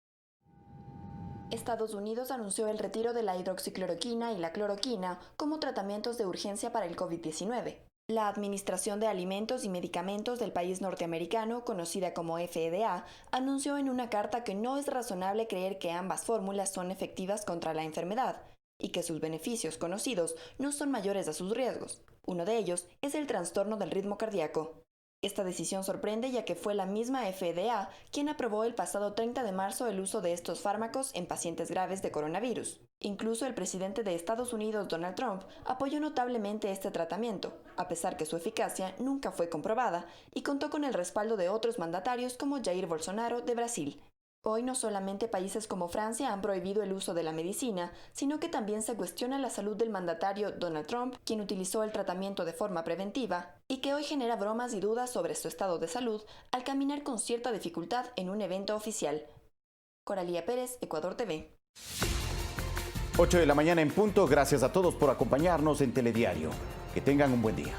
Estados Unidos anunció el retiro de la hidroxicloroquina y la cloroquina como tratamientos de urgencia para el COVID-19. La Administración de Alimentos y Medicamentos del país norteamericano, conocida como FDA, anunció en una carta que no es razonable creer que ambas fórmulas son efectivas contra la enfermedad y que sus beneficios conocidos no son mayores a sus riesgos. Uno de ellos es el trastorno del ritmo cardíaco. Esta decisión sorprende ya que fue la misma FDA quien aprobó el pasado 30 de marzo el uso de estos fármacos en pacientes graves de coronavirus. Incluso el presidente de Estados Unidos, Donald Trump, apoyó notablemente este tratamiento, a pesar que su eficacia nunca fue comprobada y contó con el respaldo de otros mandatarios como Jair Bolsonaro de Brasil. Hoy no solamente países como Francia han prohibido el uso de la medicina, sino que también se cuestiona la salud del mandatario Donald Trump, quien utilizó el tratamiento de forma preventiva y que hoy genera bromas y dudas sobre su estado de salud al caminar con cierta dificultad en un evento oficial. Coralía Pérez, Ecuador TV. 8 de la mañana en punto. Gracias a todos por acompañarnos en Telediario. Que tengan un buen día.